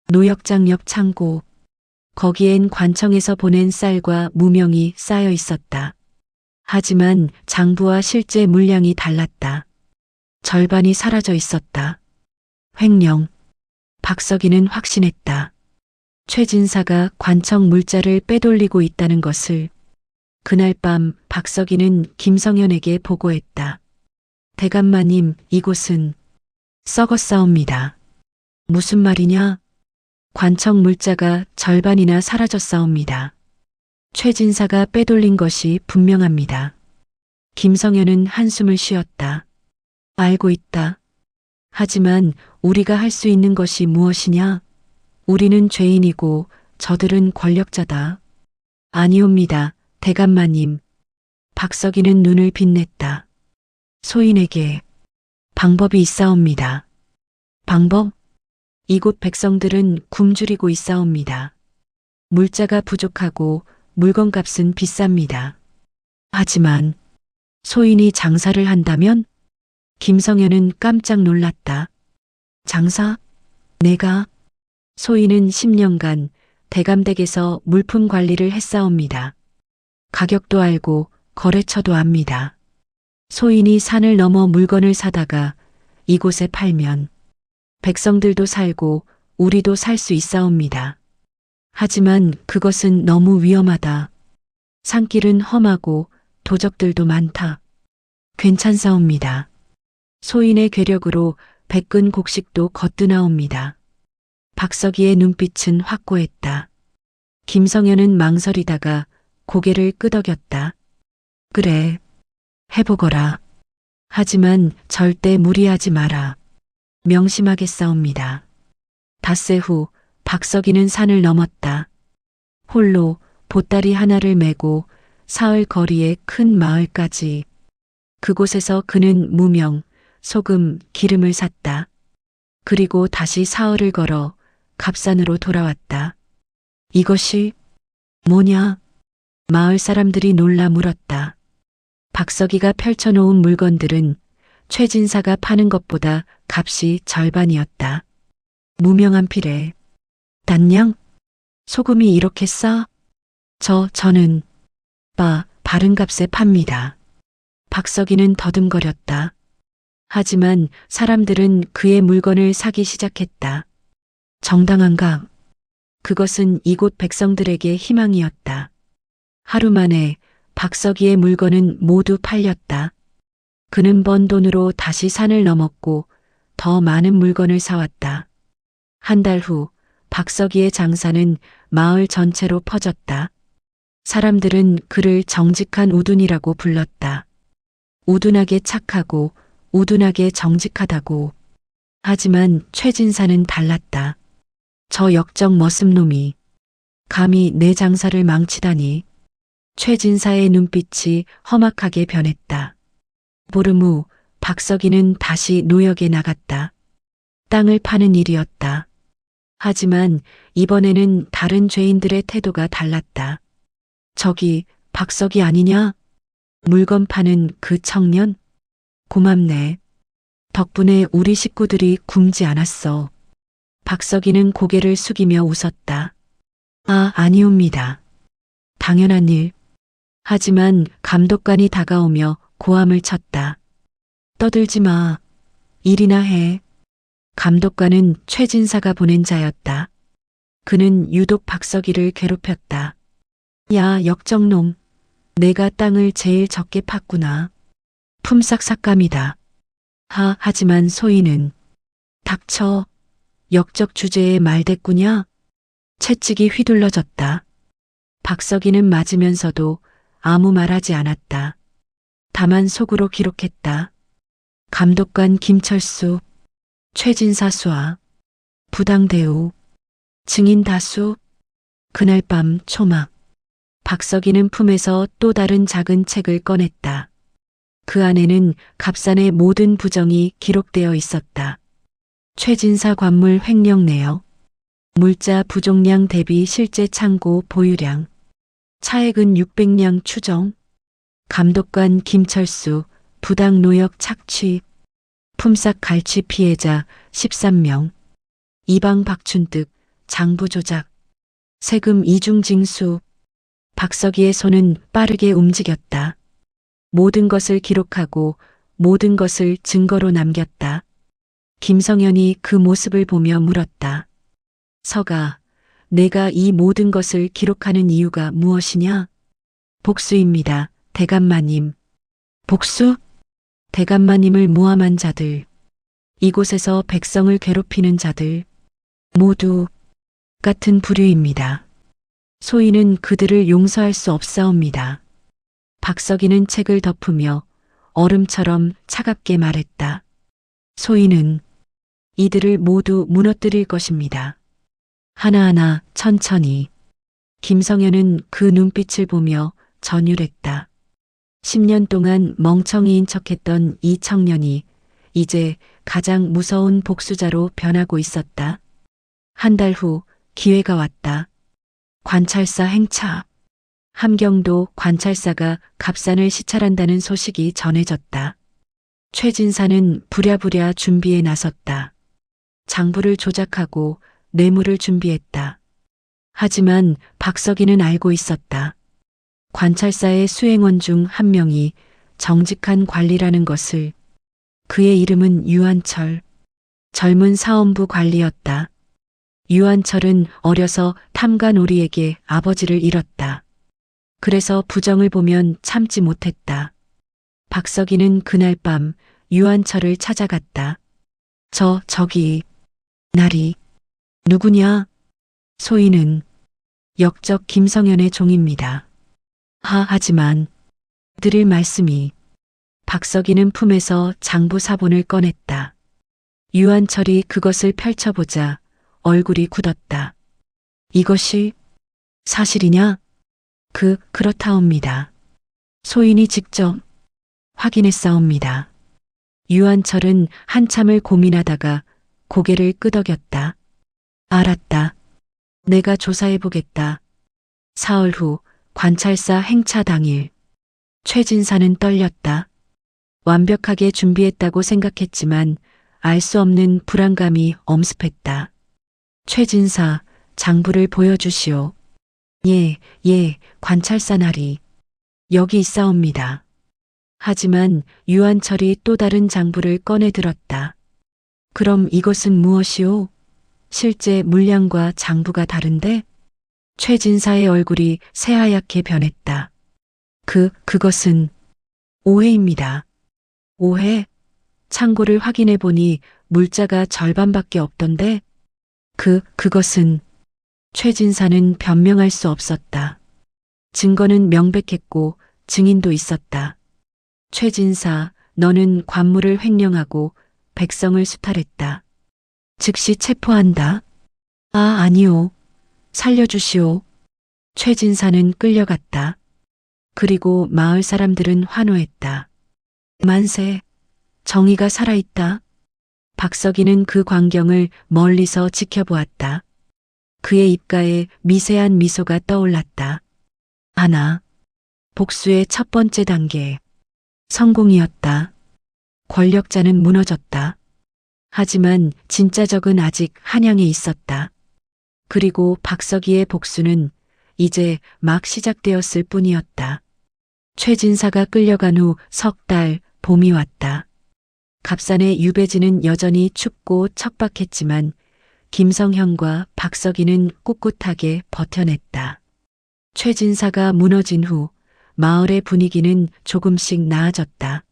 노역장 옆 창고. 거기엔 관청에서 보낸 쌀과 무명이 쌓여 있었다. 하지만 장부와 실제 물량이 달랐다. 절반이 사라져 있었다. 횡령. 박석이는 확신했다. 최진사가 관청 물자를 빼돌리고 있다는 것을. 그날 밤 박석이는 김성현에게 보고했다. 대감마님, 이곳은 썩었사옵니다. 무슨 말이냐? 관청 물자가 절반이나 사라졌사옵니다. 최진사가 빼돌린 것이 분명합니다. 김성현은 한숨을 쉬었다. 알고 있다. 하지만 우리가 할 수 있는 것이 무엇이냐? 우리는 죄인이고 저들은 권력자다. 아니옵니다, 대감마님. 박석이는 눈을 빛냈다. 소인에게 방법이 있사옵니다. 방법? 이곳 백성들은 굶주리고 있사옵니다. 물자가 부족하고 물건값은 비쌉니다. 하지만 소인이 장사를 한다면? 김성현은 깜짝 놀랐다. 장사? 내가? 소인은 10년간 대감댁에서 물품 관리를 했사옵니다. 가격도 알고 거래처도 압니다. 소인이 산을 넘어 물건을 사다가 이곳에 팔면 백성들도 살고 우리도 살 수 있사옵니다. 하지만 그것은 너무 위험하다. 산길은 험하고 도적들도 많다. 괜찮사옵니다. 소인의 괴력으로 백근 곡식도 거뜬하옵니다. 박석이의 눈빛은 확고했다. 김성현은 망설이다가 고개를 끄덕였다. 그래, 해보거라. 하지만 절대 무리하지 마라. 명심하겠사옵니다. 닷새 후 박석이는 산을 넘었다. 홀로 보따리 하나를 메고 사흘 거리의 큰 마을까지. 그곳에서 그는 무명, 소금, 기름을 샀다. 그리고 다시 사흘을 걸어 갑산으로 돌아왔다. 이것이 뭐냐? 마을 사람들이 놀라 물었다. 박석이가 펼쳐놓은 물건들은 최진사가 파는 것보다 값이 절반이었다. 무명한 피래. 단양? 소금이 이렇게 싸? 저는 바른 값에 팝니다. 박석이는 더듬거렸다. 하지만 사람들은 그의 물건을 사기 시작했다. 정당한가? 그것은 이곳 백성들에게 희망이었다. 하루 만에 박석이의 물건은 모두 팔렸다. 그는 번 돈으로 다시 산을 넘었고 더 많은 물건을 사왔다. 한 달 후 박석이의 장사는 마을 전체로 퍼졌다. 사람들은 그를 정직한 우둔이라고 불렀다. 우둔하게 착하고 우둔하게 정직하다고. 하지만 최진사는 달랐다. 저 역적 머슴놈이 감히 내 장사를 망치다니. 최진사의 눈빛이 험악하게 변했다. 보름 후 박석이는 다시 노역에 나갔다. 땅을 파는 일이었다. 하지만 이번에는 다른 죄인들의 태도가 달랐다. 저기 박석이 아니냐? 물건 파는 그 청년? 고맙네. 덕분에 우리 식구들이 굶지 않았어. 박석이는 고개를 숙이며 웃었다. 아니옵니다. 당연한 일. 하지만 감독관이 다가오며 고함을 쳤다. 떠들지 마. 일이나 해. 감독관은 최진사가 보낸 자였다. 그는 유독 박석이를 괴롭혔다. 야, 역적놈. 내가 땅을 제일 적게 팠구나. 품삯 삭감이다. 하지만 소인은 닥쳐. 역적 주제에 말대꾸냐? 채찍이 휘둘러졌다. 박석이는 맞으면서도 아무 말하지 않았다. 다만 속으로 기록했다. 감독관 김철수, 최진사 수하, 부당 대우, 증인 다수. 그날 밤 초막. 박석이는 품에서 또 다른 작은 책을 꺼냈다. 그 안에는 갑산의 모든 부정이 기록되어 있었다. 최진사 관물 횡령 내역, 물자 부종량 대비 실제 창고 보유량, 차액은 600량 추정, 감독관 김철수 부당 노역 착취, 품삯 갈취 피해자 13명, 이방 박춘득 장부 조작, 세금 이중 징수. 박석이의 손은 빠르게 움직였다. 모든 것을 기록하고 모든 것을 증거로 남겼다. 김성현이 그 모습을 보며 물었다. 서가, 내가 이 모든 것을 기록하는 이유가 무엇이냐? 복수입니다, 대감마님. 복수? 대감마님을 모함한 자들, 이곳에서 백성을 괴롭히는 자들, 모두 같은 부류입니다. 소인은 그들을 용서할 수 없사옵니다. 박석이는 책을 덮으며 얼음처럼 차갑게 말했다. 소인은 이들을 모두 무너뜨릴 것입니다. 하나하나 천천히. 김성현은 그 눈빛을 보며 전율했다. 10년 동안 멍청이인 척했던 이 청년이 이제 가장 무서운 복수자로 변하고 있었다. 한 달 후 기회가 왔다. 관찰사 행차. 함경도 관찰사가 갑산을 시찰한다는 소식이 전해졌다. 최진사는 부랴부랴 준비에 나섰다. 장부를 조작하고 뇌물을 준비했다. 하지만 박석이는 알고 있었다. 관찰사의 수행원 중 한 명이 정직한 관리라는 것을. 그의 이름은 유한철. 젊은 사원부 관리였다. 유한철은 어려서 탐관오리에게 아버지를 잃었다. 그래서 부정을 보면 참지 못했다. 박석이는 그날 밤 유한철을 찾아갔다. 저기, 나리. 누구냐? 소인은 역적 김성현의 종입니다. 하지만 드릴 말씀이. 박석이는 품에서 장부 사본을 꺼냈다. 유한철이 그것을 펼쳐보자 얼굴이 굳었다. 이것이 사실이냐? 그렇다옵니다. 소인이 직접 확인했사옵니다. 유한철은 한참을 고민하다가 고개를 끄덕였다. 알았다. 내가 조사해보겠다. 사흘 후 관찰사 행차 당일. 최진사는 떨렸다. 완벽하게 준비했다고 생각했지만 알 수 없는 불안감이 엄습했다. 최진사, 장부를 보여주시오. 예, 관찰사 나리. 여기 있사옵니다. 하지만 유한철이 또 다른 장부를 꺼내 들었다. 그럼 이것은 무엇이오? 실제 물량과 장부가 다른데? 최진사의 얼굴이 새하얗게 변했다. 그것은 오해입니다. 오해? 창고를 확인해 보니 물자가 절반밖에 없던데? 그것은 최진사는 변명할 수 없었다. 증거는 명백했고 증인도 있었다. 최진사, 너는 관물을 횡령하고 백성을 수탈했다. 즉시 체포한다. 아니오. 살려주시오. 최진사는 끌려갔다. 그리고 마을 사람들은 환호했다. 만세, 정의가 살아있다. 박석이는 그 광경을 멀리서 지켜보았다. 그의 입가에 미세한 미소가 떠올랐다. 하나, 복수의 첫 번째 단계. 성공이었다. 권력자는 무너졌다. 하지만 진짜 적은 아직 한양에 있었다. 그리고 박석이의 복수는 이제 막 시작되었을 뿐이었다. 최진사가 끌려간 후 석 달, 봄이 왔다. 갑산의 유배지는 여전히 춥고 척박했지만 김성현과 박석이는 꿋꿋하게 버텨냈다. 최진사가 무너진 후 마을의 분위기는 조금씩 나아졌다.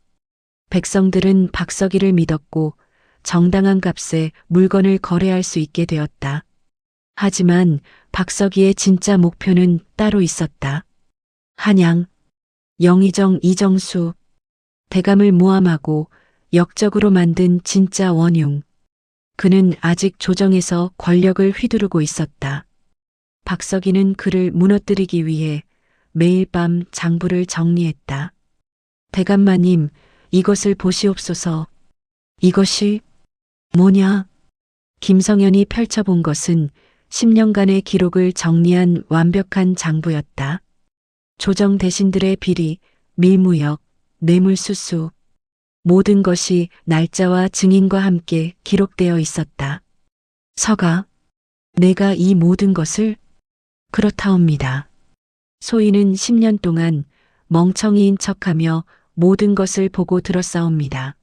백성들은 박석이를 믿었고 정당한 값에 물건을 거래할 수 있게 되었다. 하지만 박석이의 진짜 목표는 따로 있었다. 한양, 영의정 이정수, 대감을 모함하고 역적으로 만든 진짜 원흉. 그는 아직 조정에서 권력을 휘두르고 있었다. 박석이는 그를 무너뜨리기 위해 매일 밤 장부를 정리했다. 대감마님, 이것을 보시옵소서. 이것이 뭐냐? 김성현이 펼쳐본 것은 10년간의 기록을 정리한 완벽한 장부였다. 조정 대신들의 비리, 밀무역, 뇌물수수, 모든 것이 날짜와 증인과 함께 기록되어 있었다. 서가, 내가 이 모든 것을? 그렇다옵니다. 소인은 10년 동안 멍청이인 척하며 모든 것을 보고 들었사옵니다.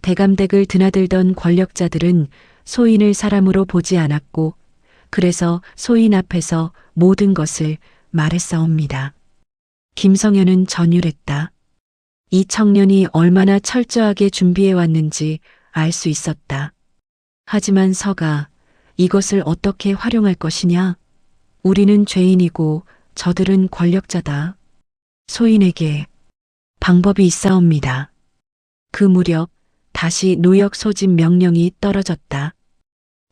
대감댁을 드나들던 권력자들은 소인을 사람으로 보지 않았고 그래서 소인 앞에서 모든 것을 말했사옵니다. 김성현은 전율했다. 이 청년이 얼마나 철저하게 준비해 왔는지 알 수 있었다. 하지만 서가, 이것을 어떻게 활용할 것이냐? 우리는 죄인이고 저들은 권력자다. 소인에게 방법이 있사옵니다. 그 무렵 다시 노역 소집 명령이 떨어졌다.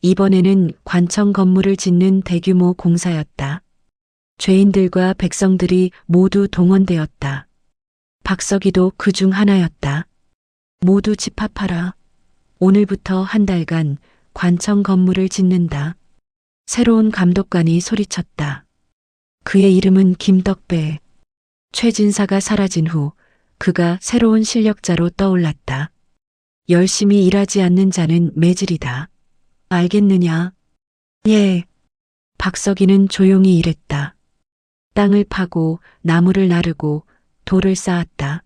이번에는 관청 건물을 짓는 대규모 공사였다. 죄인들과 백성들이 모두 동원되었다. 박석이도 그 중 하나였다. 모두 집합하라. 오늘부터 한 달간 관청 건물을 짓는다. 새로운 감독관이 소리쳤다. 그의 이름은 김덕배. 최진사가 사라진 후 그가 새로운 실력자로 떠올랐다. 열심히 일하지 않는 자는 매질이다. 알겠느냐? 예. 박석이는 조용히 일했다. 땅을 파고 나무를 나르고 돌을 쌓았다.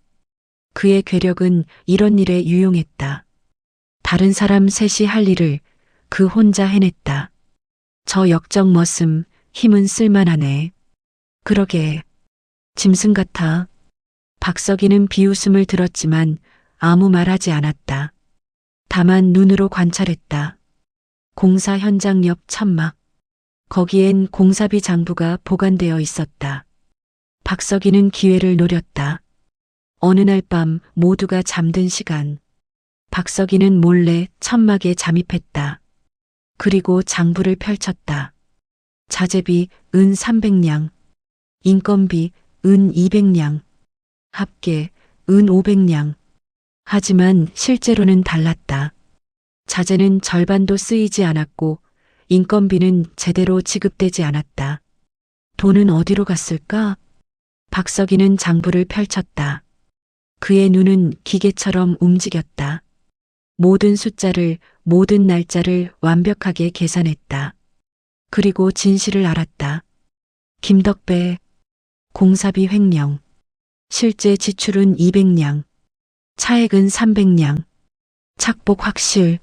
그의 괴력은 이런 일에 유용했다. 다른 사람 셋이 할 일을 그 혼자 해냈다. 저 역적 머슴, 힘은 쓸만하네. 그러게. 짐승 같아. 박석이는 비웃음을 들었지만 아무 말하지 않았다. 다만 눈으로 관찰했다. 공사 현장 옆 천막. 거기엔 공사비 장부가 보관되어 있었다. 박석이는 기회를 노렸다. 어느 날 밤 모두가 잠든 시간. 박석이는 몰래 천막에 잠입했다. 그리고 장부를 펼쳤다. 자재비 은 300냥, 인건비 은 200냥, 합계 은 500냥. 하지만 실제로는 달랐다. 자재는 절반도 쓰이지 않았고 인건비는 제대로 지급되지 않았다. 돈은 어디로 갔을까? 박석이는 장부를 펼쳤다. 그의 눈은 기계처럼 움직였다. 모든 숫자를, 모든 날짜를 완벽하게 계산했다. 그리고 진실을 알았다. 김덕배, 공사비 횡령, 실제 지출은 200냥, 차액은 300냥, 착복 확실.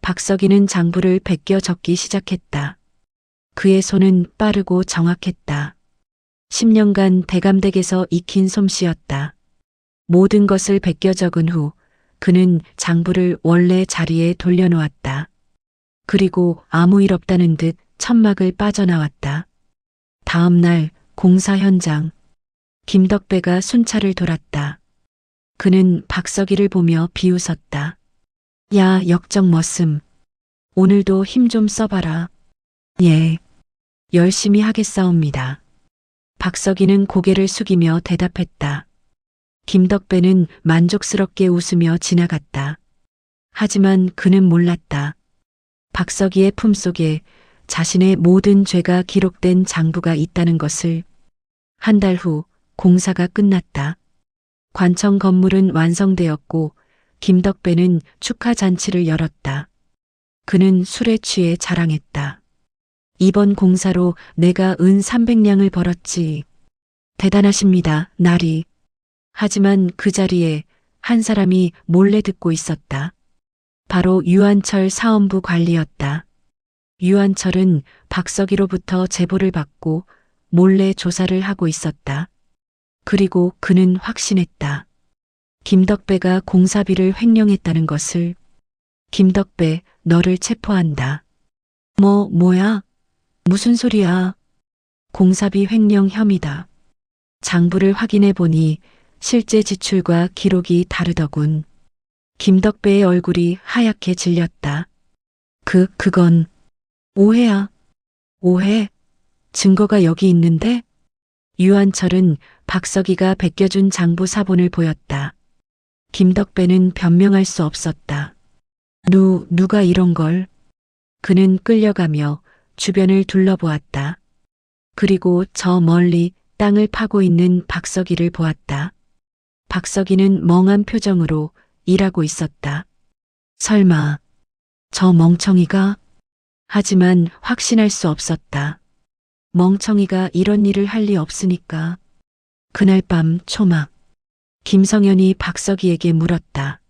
박석이는 장부를 베껴 적기 시작했다. 그의 손은 빠르고 정확했다. 10년간 대감댁에서 익힌 솜씨였다. 모든 것을 베껴 적은 후 그는 장부를 원래 자리에 돌려놓았다. 그리고 아무 일 없다는 듯 천막을 빠져나왔다. 다음 날 공사 현장. 김덕배가 순찰을 돌았다. 그는 박석이를 보며 비웃었다. 야, 역적 머슴. 오늘도 힘 좀 써봐라. 예, 열심히 하겠사옵니다. 박석이는 고개를 숙이며 대답했다. 김덕배는 만족스럽게 웃으며 지나갔다. 하지만 그는 몰랐다. 박석이의 품속에 자신의 모든 죄가 기록된 장부가 있다는 것을. 한 달 후 공사가 끝났다. 관청 건물은 완성되었고 김덕배는 축하 잔치를 열었다. 그는 술에 취해 자랑했다. 이번 공사로 내가 은 300냥을 벌었지. 대단하십니다, 나리. 하지만 그 자리에 한 사람이 몰래 듣고 있었다. 바로 유한철 사원부 관리였다. 유한철은 박석이로부터 제보를 받고 몰래 조사를 하고 있었다. 그리고 그는 확신했다. 김덕배가 공사비를 횡령했다는 것을. 김덕배, 너를 체포한다. 뭐야? 무슨 소리야? 공사비 횡령 혐의다. 장부를 확인해 보니 실제 지출과 기록이 다르더군. 김덕배의 얼굴이 하얗게 질렸다. 그건 오해야. 오해? 증거가 여기 있는데? 유한철은 박석이가 베껴준 장부 사본을 보였다. 김덕배는 변명할 수 없었다. 누가 이런 걸? 그는 끌려가며 주변을 둘러보았다. 그리고 저 멀리 땅을 파고 있는 박석이를 보았다. 박석이는 멍한 표정으로 일하고 있었다. 설마 저 멍청이가? 하지만 확신할 수 없었다. 멍청이가 이런 일을 할 리 없으니까. 그날 밤 초막. 김성현이 박석이에게 물었다.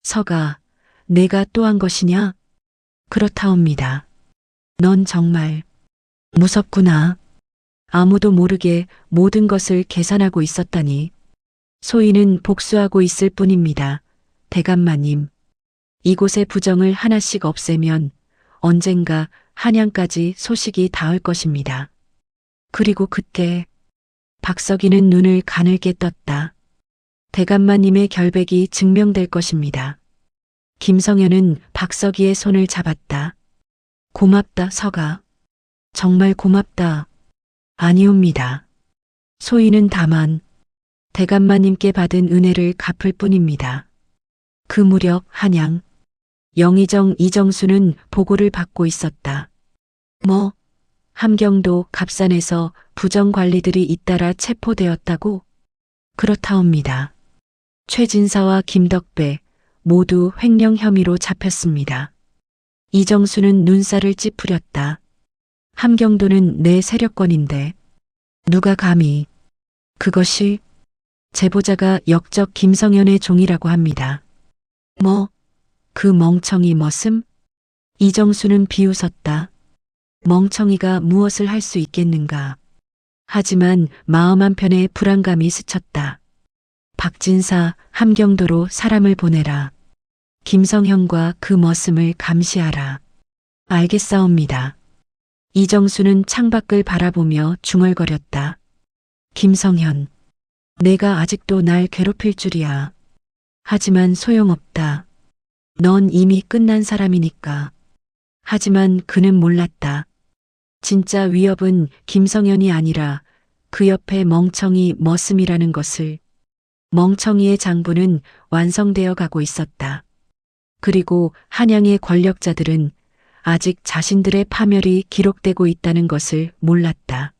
서가, 내가 또 한 것이냐? 그렇다옵니다. 넌 정말 무섭구나. 아무도 모르게 모든 것을 계산하고 있었다니. 소인은 복수하고 있을 뿐입니다. 대감마님. 이곳의 부정을 하나씩 없애면 언젠가 한양까지 소식이 닿을 것입니다. 그리고 그때 박석이는 눈을 가늘게 떴다. 대감마님의 결백이 증명될 것입니다. 김성현은 박석이의 손을 잡았다. 고맙다, 서가. 정말 고맙다. 아니옵니다. 소인은 다만 대감마님께 받은 은혜를 갚을 뿐입니다. 그 무렵 한양 영의정 이정수는 보고를 받고 있었다. 함경도 갑산에서 부정관리들이 잇따라 체포되었다고? 그렇다옵니다. 최진사와 김덕배 모두 횡령 혐의로 잡혔습니다. 이정수는 눈살을 찌푸렸다. 함경도는 내 세력권인데 누가 감히. 그것이 제보자가 역적 김성현의 종이라고 합니다. 그 멍청이 머슴? 이정수는 비웃었다. 멍청이가 무엇을 할 수 있겠는가. 하지만 마음 한편에 불안감이 스쳤다. 박진사, 함경도로 사람을 보내라. 김성현과 그 머슴을 감시하라. 알겠사옵니다. 이정수는 창밖을 바라보며 중얼거렸다. 김성현, 내가 아직도 날 괴롭힐 줄이야. 하지만 소용없다. 넌 이미 끝난 사람이니까. 하지만 그는 몰랐다. 진짜 위협은 김성현이 아니라 그 옆에 멍청이 머슴이라는 것을. 멍청이의 장부는 완성되어 가고 있었다. 그리고 한양의 권력자들은 아직 자신들의 파멸이 기록되고 있다는 것을 몰랐다.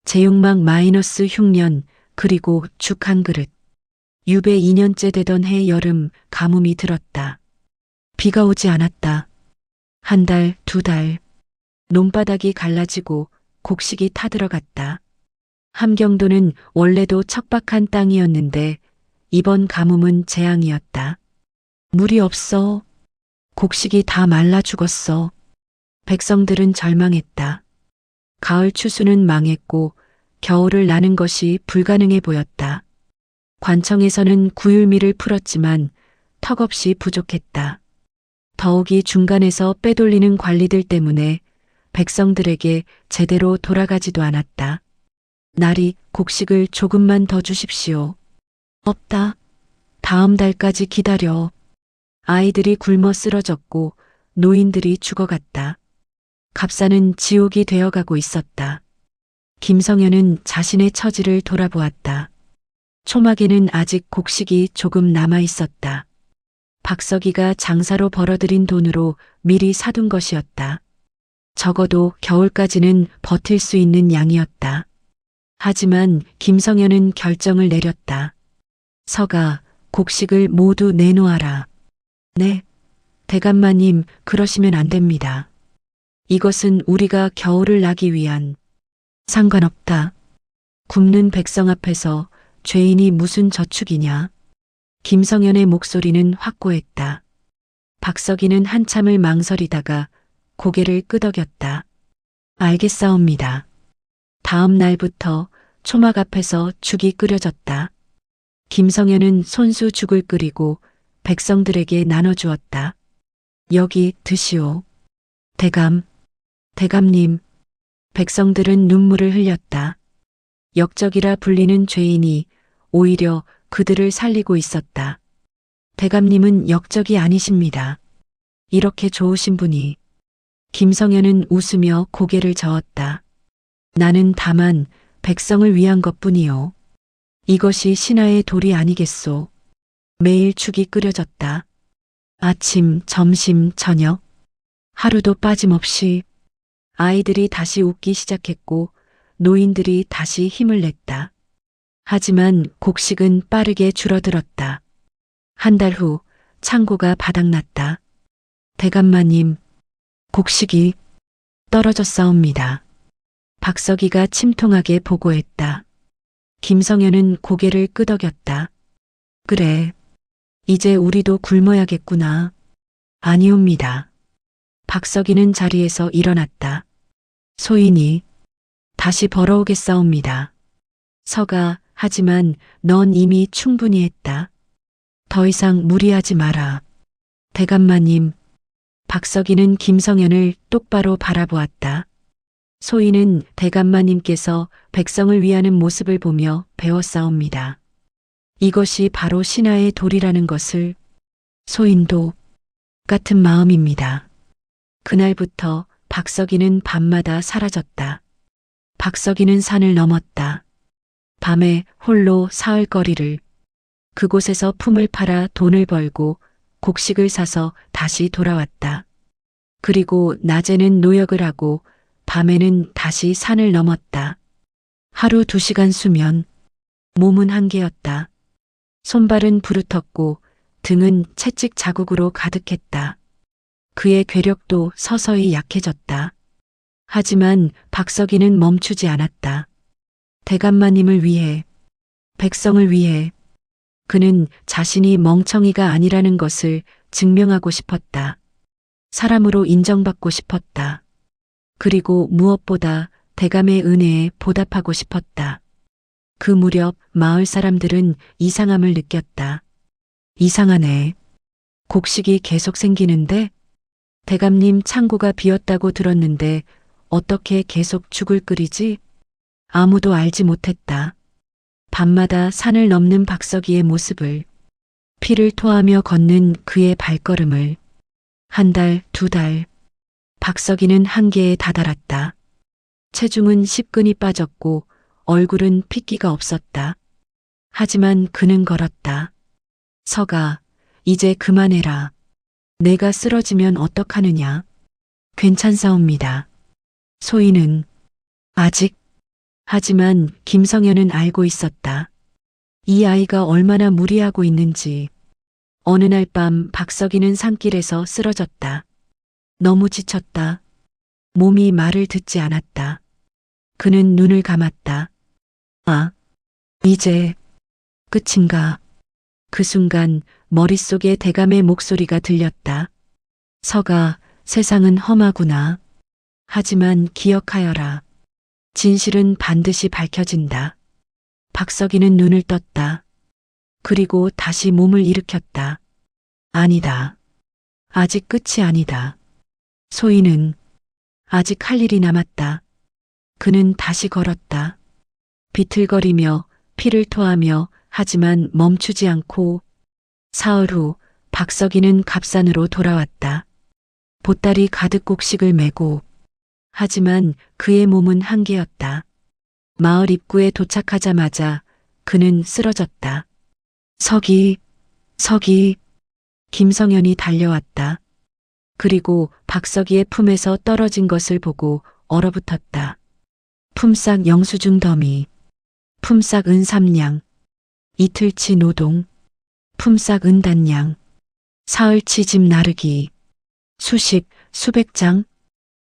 제육막 마이너스 흉년, 그리고 죽 한 그릇. 유배 2년째 되던 해 여름 가뭄이 들었다. 비가 오지 않았다. 한 달, 두 달. 논바닥이 갈라지고 곡식이 타들어갔다. 함경도는 원래도 척박한 땅이었는데 이번 가뭄은 재앙이었다. 물이 없어. 곡식이 다 말라 죽었어. 백성들은 절망했다. 가을 추수는 망했고 겨울을 나는 것이 불가능해 보였다. 관청에서는 구휼미를 풀었지만 턱없이 부족했다. 더욱이 중간에서 빼돌리는 관리들 때문에 백성들에게 제대로 돌아가지도 않았다. 날이 곡식을 조금만 더 주십시오. 없다. 다음 달까지 기다려. 아이들이 굶어 쓰러졌고 노인들이 죽어갔다. 갑사는 지옥이 되어가고 있었다. 김성현은 자신의 처지를 돌아보았다. 초막에는 아직 곡식이 조금 남아 있었다. 박석이가 장사로 벌어들인 돈으로 미리 사둔 것이었다. 적어도 겨울까지는 버틸 수 있는 양이었다. 하지만 김성현은 결정을 내렸다. 서가, 곡식을 모두 내놓아라. 네, 대감마님, 그러시면 안 됩니다. 이것은 우리가 겨울을 나기 위한. 상관없다. 굶는 백성 앞에서 죄인이 무슨 저축이냐. 김성현의 목소리는 확고했다. 박석이는 한참을 망설이다가 고개를 끄덕였다. 알겠사옵니다. 다음 날부터 초막 앞에서 죽이 끓여졌다. 김성현은 손수 죽을 끓이고 백성들에게 나눠주었다. 여기 드시오. 대감님. 백성들은 눈물을 흘렸다. 역적이라 불리는 죄인이 오히려 그들을 살리고 있었다. 대감님은 역적이 아니십니다. 이렇게 좋으신 분이. 김성현은 웃으며 고개를 저었다. 나는 다만 백성을 위한 것뿐이요. 이것이 신하의 도리 아니겠소. 매일 죽이 끓여졌다. 아침, 점심, 저녁. 하루도 빠짐없이. 아이들이 다시 웃기 시작했고 노인들이 다시 힘을 냈다. 하지만 곡식은 빠르게 줄어들었다. 한 달 후 창고가 바닥났다. 대감마님, 곡식이 떨어졌사옵니다. 박석이가 침통하게 보고했다. 김성현은 고개를 끄덕였다. 그래, 이제 우리도 굶어야겠구나. 아니옵니다. 박석이는 자리에서 일어났다. 소인이 다시 벌어오겠사옵니다. 서가, 하지만 넌 이미 충분히 했다. 더 이상 무리하지 마라. 대감마님. 박석이는 김성현을 똑바로 바라보았다. 소인은 대감마님께서 백성을 위하는 모습을 보며 배웠사옵니다. 이것이 바로 신하의 도리라는 것을. 소인도 같은 마음입니다. 그날부터 박석이는 밤마다 사라졌다. 박석이는 산을 넘었다. 밤에 홀로 사흘거리를. 그곳에서 품을 팔아 돈을 벌고 곡식을 사서 다시 돌아왔다. 그리고 낮에는 노역을 하고 밤에는 다시 산을 넘었다. 하루 2시간 수면. 몸은 한계였다. 손발은 부르텄고 등은 채찍 자국으로 가득했다. 그의 괴력도 서서히 약해졌다. 하지만 박석이는 멈추지 않았다. 대감마님을 위해, 백성을 위해. 그는 자신이 멍청이가 아니라는 것을 증명하고 싶었다. 사람으로 인정받고 싶었다. 그리고 무엇보다 대감의 은혜에 보답하고 싶었다. 그 무렵 마을 사람들은 이상함을 느꼈다. 이상하네. 곡식이 계속 생기는데? 대감님 창고가 비었다고 들었는데 어떻게 계속 죽을 끓이지? 아무도 알지 못했다. 밤마다 산을 넘는 박석이의 모습을, 피를 토하며 걷는 그의 발걸음을. 한 달, 두 달, 박석이는 한계에 다다랐다. 체중은 십근이 빠졌고 얼굴은 핏기가 없었다. 하지만 그는 걸었다. 서가, 이제 그만해라. 내가 쓰러지면 어떡하느냐. 괜찮사옵니다. 소희는 아직. 하지만 김성현은 알고 있었다. 이 아이가 얼마나 무리하고 있는지. 어느 날 밤 박석이는 산길에서 쓰러졌다. 너무 지쳤다. 몸이 말을 듣지 않았다. 그는 눈을 감았다. 아, 이제 끝인가. 그 순간 머릿속에 대감의 목소리가 들렸다. 서가, 세상은 험하구나. 하지만 기억하여라. 진실은 반드시 밝혀진다. 박석이는 눈을 떴다. 그리고 다시 몸을 일으켰다. 아니다. 아직 끝이 아니다. 소희는 아직 할 일이 남았다. 그는 다시 걸었다. 비틀거리며 피를 토하며 하지만 멈추지 않고. 사흘 후 박석이는 갑산으로 돌아왔다. 보따리 가득 곡식을 메고. 하지만 그의 몸은 한계였다. 마을 입구에 도착하자마자 그는 쓰러졌다. 석이. 김성현이 달려왔다. 그리고 박석이의 품에서 떨어진 것을 보고 얼어붙었다. 품삯 영수증 더미, 품삯 은 3냥, 이틀치 노동, 품삯 은 단냥, 사흘치 집 나르기, 수백 장,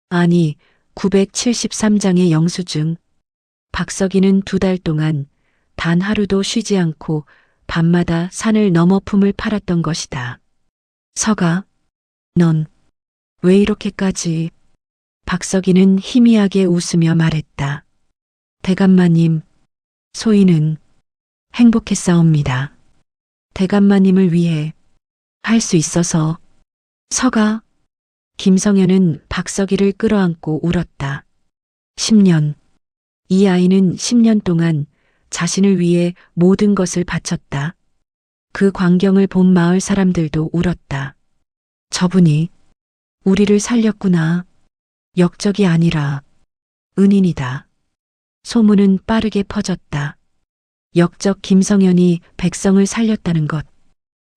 아니 973장의 영수증. 박석이는 2달 동안 단 하루도 쉬지 않고 밤마다 산을 넘어 품을 팔았던 것이다. 서가, 넌 왜 이렇게까지? 박석이는 희미하게 웃으며 말했다. 대감마님, 소희는 행복했사옵니다. 대감마님을 위해 할 수 있어서. 서가. 김성현은 박석이를 끌어안고 울었다. 10년. 이 아이는 10년 동안 자신을 위해 모든 것을 바쳤다. 그 광경을 본 마을 사람들도 울었다. 저분이 우리를 살렸구나. 역적이 아니라 은인이다. 소문은 빠르게 퍼졌다. 역적 김성현이 백성을 살렸다는 것.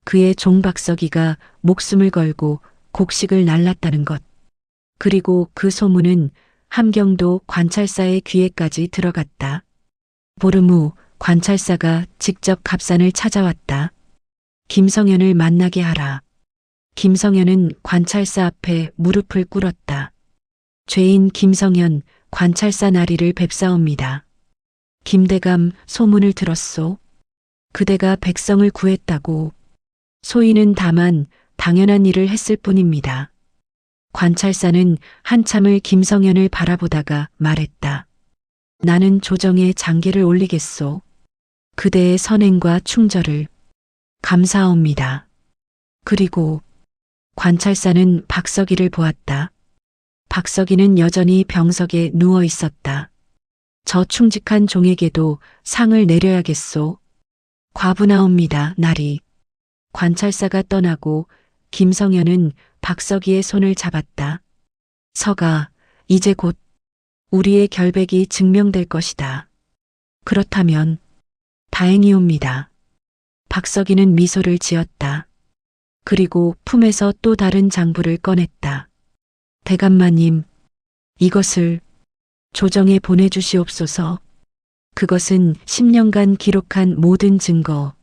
그의 종 박석이가 목숨을 걸고 곡식을 날랐다는 것. 그리고 그 소문은 함경도 관찰사의 귀에까지 들어갔다. 보름 후 관찰사가 직접 갑산을 찾아왔다. 김성현을 만나게 하라. 김성현은 관찰사 앞에 무릎을 꿇었다. 죄인 김성현, 관찰사 나리를 뵙사옵니다. 김대감, 소문을 들었소. 그대가 백성을 구했다고. 소희는 다만 당연한 일을 했을 뿐입니다. 관찰사는 한참을 김성현을 바라보다가 말했다. 나는 조정에 장계를 올리겠소. 그대의 선행과 충절을 감사합니다. 그리고 관찰사는 박석이를 보았다. 박석이는 여전히 병석에 누워 있었다. 저 충직한 종에게도 상을 내려야겠소. 과분하옵니다, 나리. 관찰사가 떠나고 김성현은 박석이의 손을 잡았다. 서가, 이제 곧 우리의 결백이 증명될 것이다. 그렇다면 다행이옵니다. 박석이는 미소를 지었다. 그리고 품에서 또 다른 장부를 꺼냈다. 대감마님, 이것을 조정에 보내주시옵소서. 그것은 10년간 기록한 모든 증거,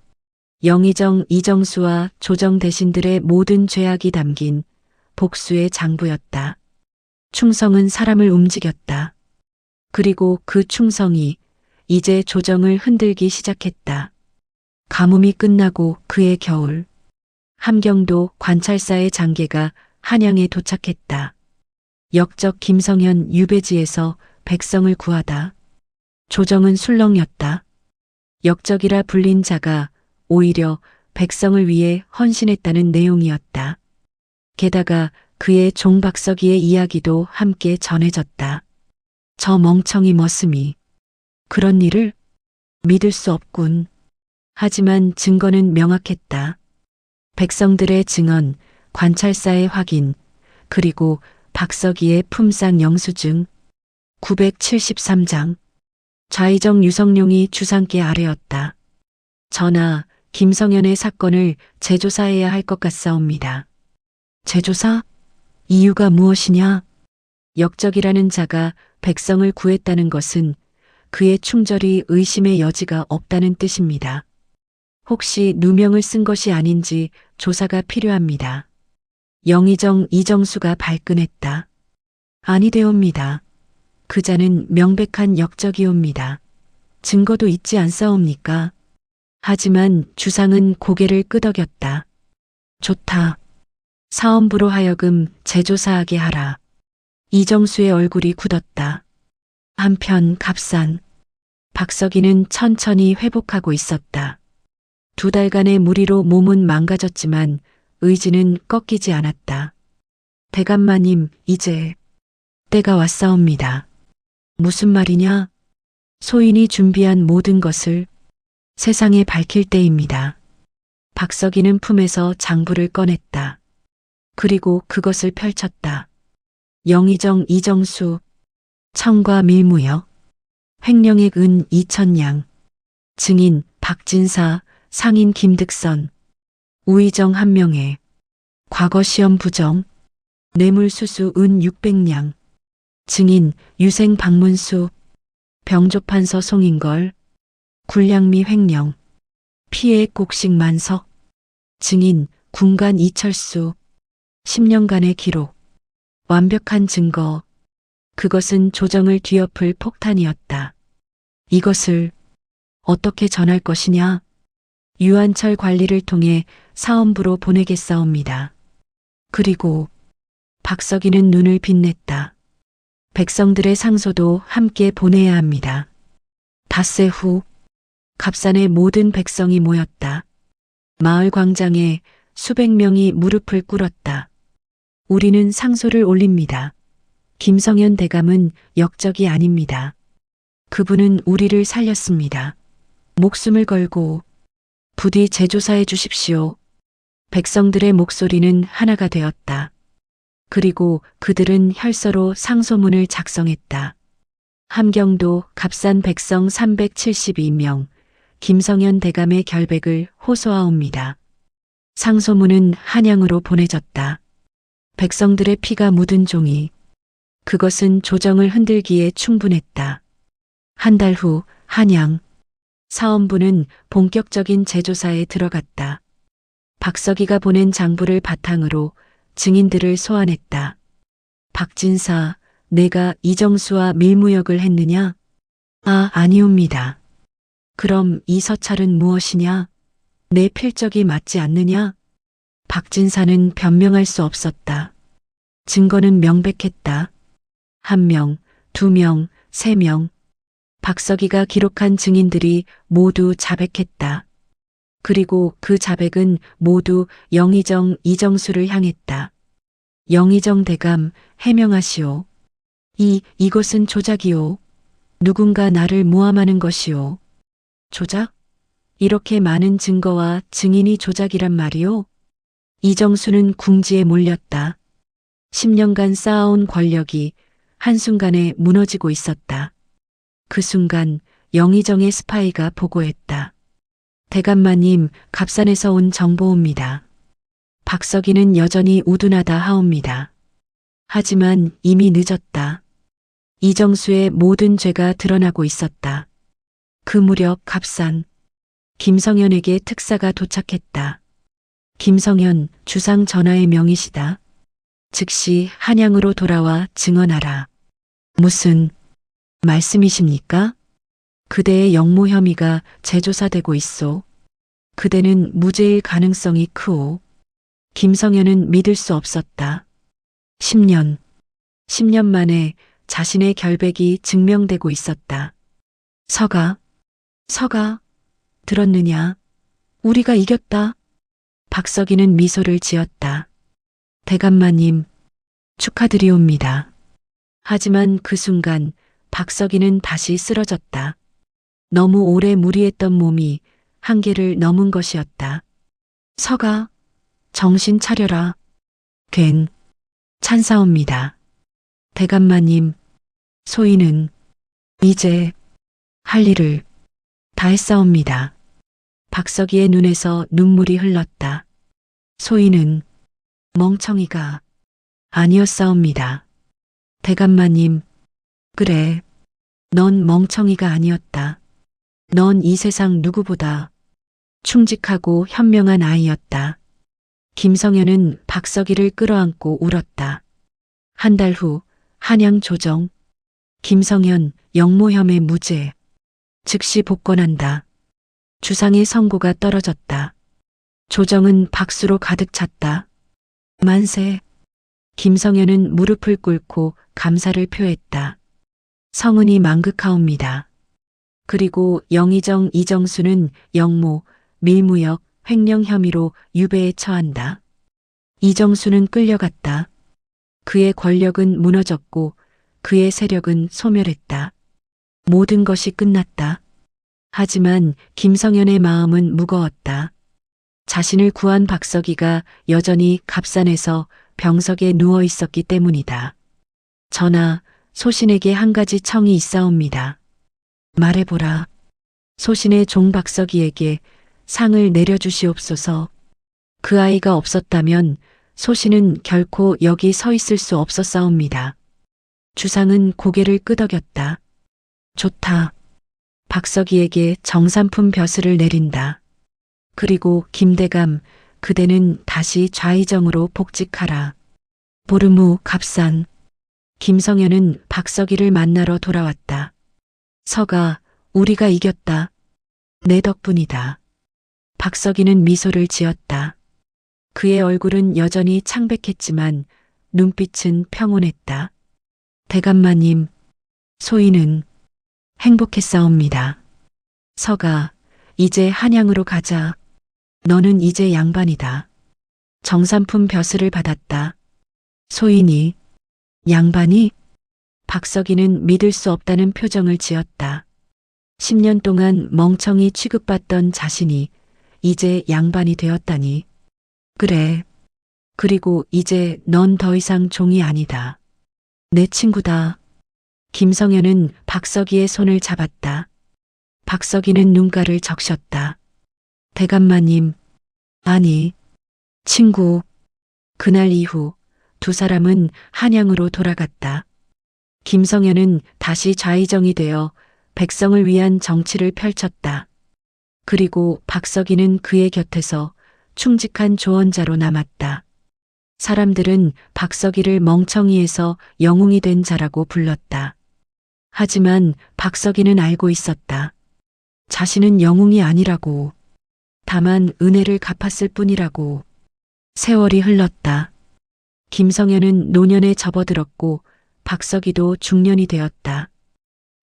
영의정 이정수와 조정 대신들의 모든 죄악이 담긴 복수의 장부였다. 충성은 사람을 움직였다. 그리고 그 충성이 이제 조정을 흔들기 시작했다. 가뭄이 끝나고 그해 겨울, 함경도 관찰사의 장계가 한양에 도착했다. 역적 김성현 유배지에서 백성을 구하다. 조정은 술렁였다. 역적이라 불린 자가 오히려 백성을 위해 헌신했다는 내용이었다. 게다가 그의 종 박서기의 이야기도 함께 전해졌다. 저 멍청이 머슴이 그런 일을 믿을 수 없군. 하지만 증거는 명확했다. 백성들의 증언, 관찰사의 확인, 그리고 박서기의 품상 영수증 973장. 좌의정 유성룡이 주상께 아뢰었다. 전하, 김성현의 사건을 재조사해야 할 것 같사옵니다. 재조사? 이유가 무엇이냐? 역적이라는 자가 백성을 구했다는 것은 그의 충절이 의심의 여지가 없다는 뜻입니다. 혹시 누명을 쓴 것이 아닌지 조사가 필요합니다. 영의정 이정수가 발끈했다. 아니되옵니다. 그자는 명백한 역적이옵니다. 증거도 있지 않사옵니까? 하지만 주상은 고개를 끄덕였다. 좋다. 사헌부로 하여금 재조사하게 하라. 이정수의 얼굴이 굳었다. 한편 갑산. 박서기는 천천히 회복하고 있었다. 2달간의 무리로 몸은 망가졌지만 의지는 꺾이지 않았다. 대감마님, 이제 때가 왔사옵니다. 무슨 말이냐? 소인이 준비한 모든 것을 세상에 밝힐 때입니다. 박서기는 품에서 장부를 꺼냈다. 그리고 그것을 펼쳤다. 영의정 이정수, 청과 밀무역, 횡령액 은 2,000냥, 증인 박진사, 상인 김득선, 우의정 1명에, 과거 시험 부정, 뇌물수수 은 600냥, 증인 유생 박문수, 병조판서 송인걸, 굴량미 횡령, 피해액 곡식 만석, 증인 군관 이철수, 10년간의 기록, 완벽한 증거, 그것은 조정을 뒤엎을 폭탄이었다. 이것을 어떻게 전할 것이냐? 유한철 관리를 통해 사헌부로 보내겠사옵니다. 그리고 박서기는 눈을 빛냈다. 백성들의 상소도 함께 보내야 합니다. 닷새 후 갑산의 모든 백성이 모였다. 마을 광장에 수백 명이 무릎을 꿇었다. 우리는 상소를 올립니다. 김성현 대감은 역적이 아닙니다. 그분은 우리를 살렸습니다. 목숨을 걸고 부디 재조사해 주십시오. 백성들의 목소리는 하나가 되었다. 그리고 그들은 혈서로 상소문을 작성했다. 함경도 갑산 백성 372명, 김성현 대감의 결백을 호소하옵니다. 상소문은 한양으로 보내졌다. 백성들의 피가 묻은 종이, 그것은 조정을 흔들기에 충분했다. 한 달 후 한양, 사헌부는 본격적인 재조사에 들어갔다. 박서기가 보낸 장부를 바탕으로 증인들을 소환했다. 박진사, 내가 이정수와 밀무역을 했느냐? 아니옵니다. 그럼 이 서찰은 무엇이냐? 내 필적이 맞지 않느냐? 박진사는 변명할 수 없었다. 증거는 명백했다. 1명, 2명, 3명. 박서기가 기록한 증인들이 모두 자백했다. 그리고 그 자백은 모두 영의정 이정수를 향했다. 영의정 대감, 해명하시오. 이것은 조작이오. 누군가 나를 모함하는 것이오. 조작? 이렇게 많은 증거와 증인이 조작이란 말이오? 이정수는 궁지에 몰렸다. 10년간 쌓아온 권력이 한순간에 무너지고 있었다. 그 순간 영의정의 스파이가 보고했다. 대감마님, 갑산에서 온 정보입니다. 박서기는 여전히 우둔하다 하옵니다. 하지만 이미 늦었다. 이정수의 모든 죄가 드러나고 있었다. 그 무렵 갑산, 김성현에게 특사가 도착했다. 김성현, 주상 전하의 명이시다. 즉시 한양으로 돌아와 증언하라. 무슨 말씀이십니까? 그대의 역모 혐의가 재조사되고 있소. 그대는 무죄일 가능성이 크오. 김성현은 믿을 수 없었다. 10년. 10년 만에 자신의 결백이 증명되고 있었다. 서가, 들었느냐? 우리가 이겼다. 박석이는 미소를 지었다. 대감마님, 축하드리옵니다. 하지만 그 순간 박석이는 다시 쓰러졌다. 너무 오래 무리했던 몸이 한계를 넘은 것이었다. 서가, 정신 차려라. 찬사옵니다. 대감마님, 소인은 이제 할 일을 다 했사옵니다. 박석이의 눈에서 눈물이 흘렀다. 소인은 멍청이가 아니었사옵니다. 대감마님, 그래, 넌 멍청이가 아니었다. 넌 이 세상 누구보다 충직하고 현명한 아이였다. 김성현은 박석이를 끌어안고 울었다. 한 달 후 한양 조정. 김성현 영모혐의 무죄. 즉시 복권한다. 주상의 선고가 떨어졌다. 조정은 박수로 가득 찼다. 만세. 김성현은 무릎을 꿇고 감사를 표했다. 성은이 망극하옵니다. 그리고 영의정 이정수는 영모, 밀무역, 횡령 혐의로 유배에 처한다. 이정수는 끌려갔다. 그의 권력은 무너졌고 그의 세력은 소멸했다. 모든 것이 끝났다. 하지만 김성현의 마음은 무거웠다. 자신을 구한 박석이가 여전히 갑산에서 병석에 누워 있었기 때문이다. 전하, 소신에게 한 가지 청이 있사옵니다. 말해보라. 소신의 종 박석이에게 상을 내려주시옵소서. 그 아이가 없었다면 소신은 결코 여기 서 있을 수 없었사옵니다. 주상은 고개를 끄덕였다. 좋다. 박석이에게 정산품 벼슬을 내린다. 그리고 김대감, 그대는 다시 좌의정으로 복직하라. 보름 후 갑산. 김성현은 박석이를 만나러 돌아왔다. 서가, 우리가 이겼다. 내 덕분이다. 박석이는 미소를 지었다. 그의 얼굴은 여전히 창백했지만 눈빛은 평온했다. 대감마님, 소인은 행복했사옵니다. 서가, 이제 한양으로 가자. 너는 이제 양반이다. 정산품 벼슬을 받았다. 소인이, 양반이? 박석이는 믿을 수 없다는 표정을 지었다. 10년 동안 멍청이 취급받던 자신이 이제 양반이 되었다니. 그래. 그리고 이제 넌 더 이상 종이 아니다. 내 친구다. 김성현은 박석이의 손을 잡았다. 박석이는 눈가를 적셨다. 대감마님, 아니, 친구. 그날 이후 두 사람은 한양으로 돌아갔다. 김성현은 다시 좌의정이 되어 백성을 위한 정치를 펼쳤다. 그리고 박석이는 그의 곁에서 충직한 조언자로 남았다. 사람들은 박석이를 멍청이에서 영웅이 된 자라고 불렀다. 하지만 박석이는 알고 있었다. 자신은 영웅이 아니라고. 다만 은혜를 갚았을 뿐이라고. 세월이 흘렀다. 김성현은 노년에 접어들었고 박석이도 중년이 되었다.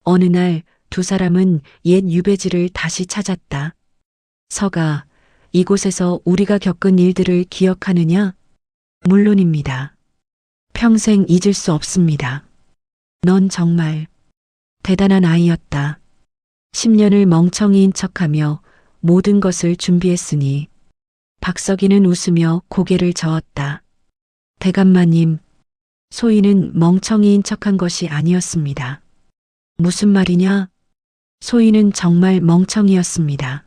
어느 날 두 사람은 옛 유배지를 다시 찾았다. 서가, 이곳에서 우리가 겪은 일들을 기억하느냐? 물론입니다. 평생 잊을 수 없습니다. 넌 정말 대단한 아이였다. 10년을 멍청이인 척하며 모든 것을 준비했으니. 박석이는 웃으며 고개를 저었다. 대감마님, 소인은 멍청이인 척한 것이 아니었습니다. 무슨 말이냐? 소인은 정말 멍청이였습니다.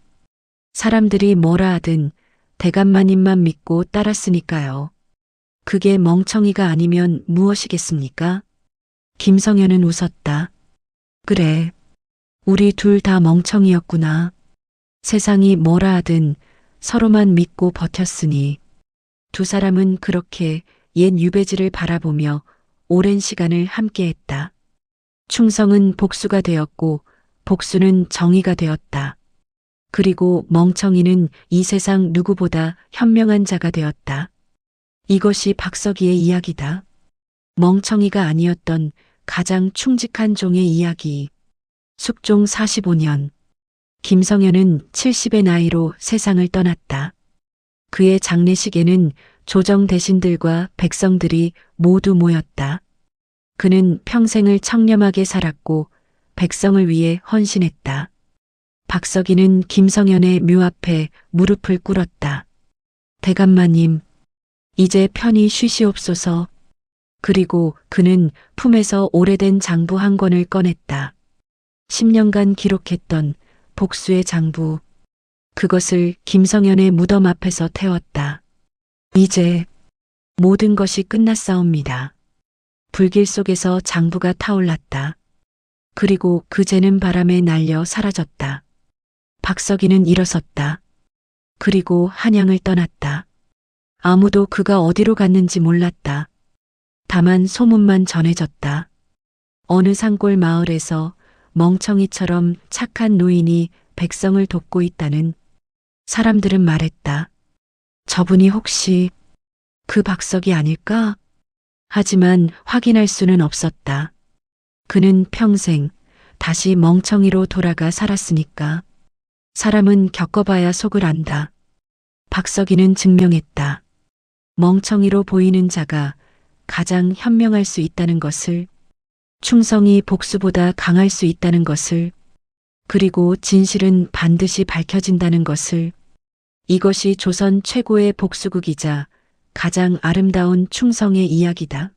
사람들이 뭐라 하든 대감마님만 믿고 따랐으니까요. 그게 멍청이가 아니면 무엇이겠습니까? 김성현은 웃었다. 그래, 우리 둘 다 멍청이였구나. 세상이 뭐라 하든 서로만 믿고 버텼으니. 두 사람은 그렇게 옛 유배지를 바라보며 오랜 시간을 함께했다. 충성은 복수가 되었고 복수는 정의가 되었다. 그리고 멍청이는 이 세상 누구보다 현명한 자가 되었다. 이것이 박석이의 이야기다. 멍청이가 아니었던 가장 충직한 종의 이야기. 숙종 45년. 김성현은 70의 나이로 세상을 떠났다. 그의 장례식에는 조정 대신들과 백성들이 모두 모였다. 그는 평생을 청렴하게 살았고 백성을 위해 헌신했다. 박석이는 김성현의 묘 앞에 무릎을 꿇었다. 대감마님, 이제 편히 쉬시옵소서. 그리고 그는 품에서 오래된 장부 한 권을 꺼냈다. 10년간 기록했던 복수의 장부. 그것을 김성현의 무덤 앞에서 태웠다. 이제 모든 것이 끝났사옵니다. 불길 속에서 장부가 타올랐다. 그리고 그 재는 바람에 날려 사라졌다. 박석이는 일어섰다. 그리고 한양을 떠났다. 아무도 그가 어디로 갔는지 몰랐다. 다만 소문만 전해졌다. 어느 산골 마을에서 멍청이처럼 착한 노인이 백성을 돕고 있다는. 사람들은 말했다. 저분이 혹시 그 박석이 아닐까? 하지만 확인할 수는 없었다. 그는 평생 다시 멍청이로 돌아가 살았으니까. 사람은 겪어봐야 속을 안다. 박석이는 증명했다. 멍청이로 보이는 자가 가장 현명할 수 있다는 것을, 충성이 복수보다 강할 수 있다는 것을, 그리고 진실은 반드시 밝혀진다는 것을. 이것이 조선 최고의 복수극이자 가장 아름다운 충성의 이야기다.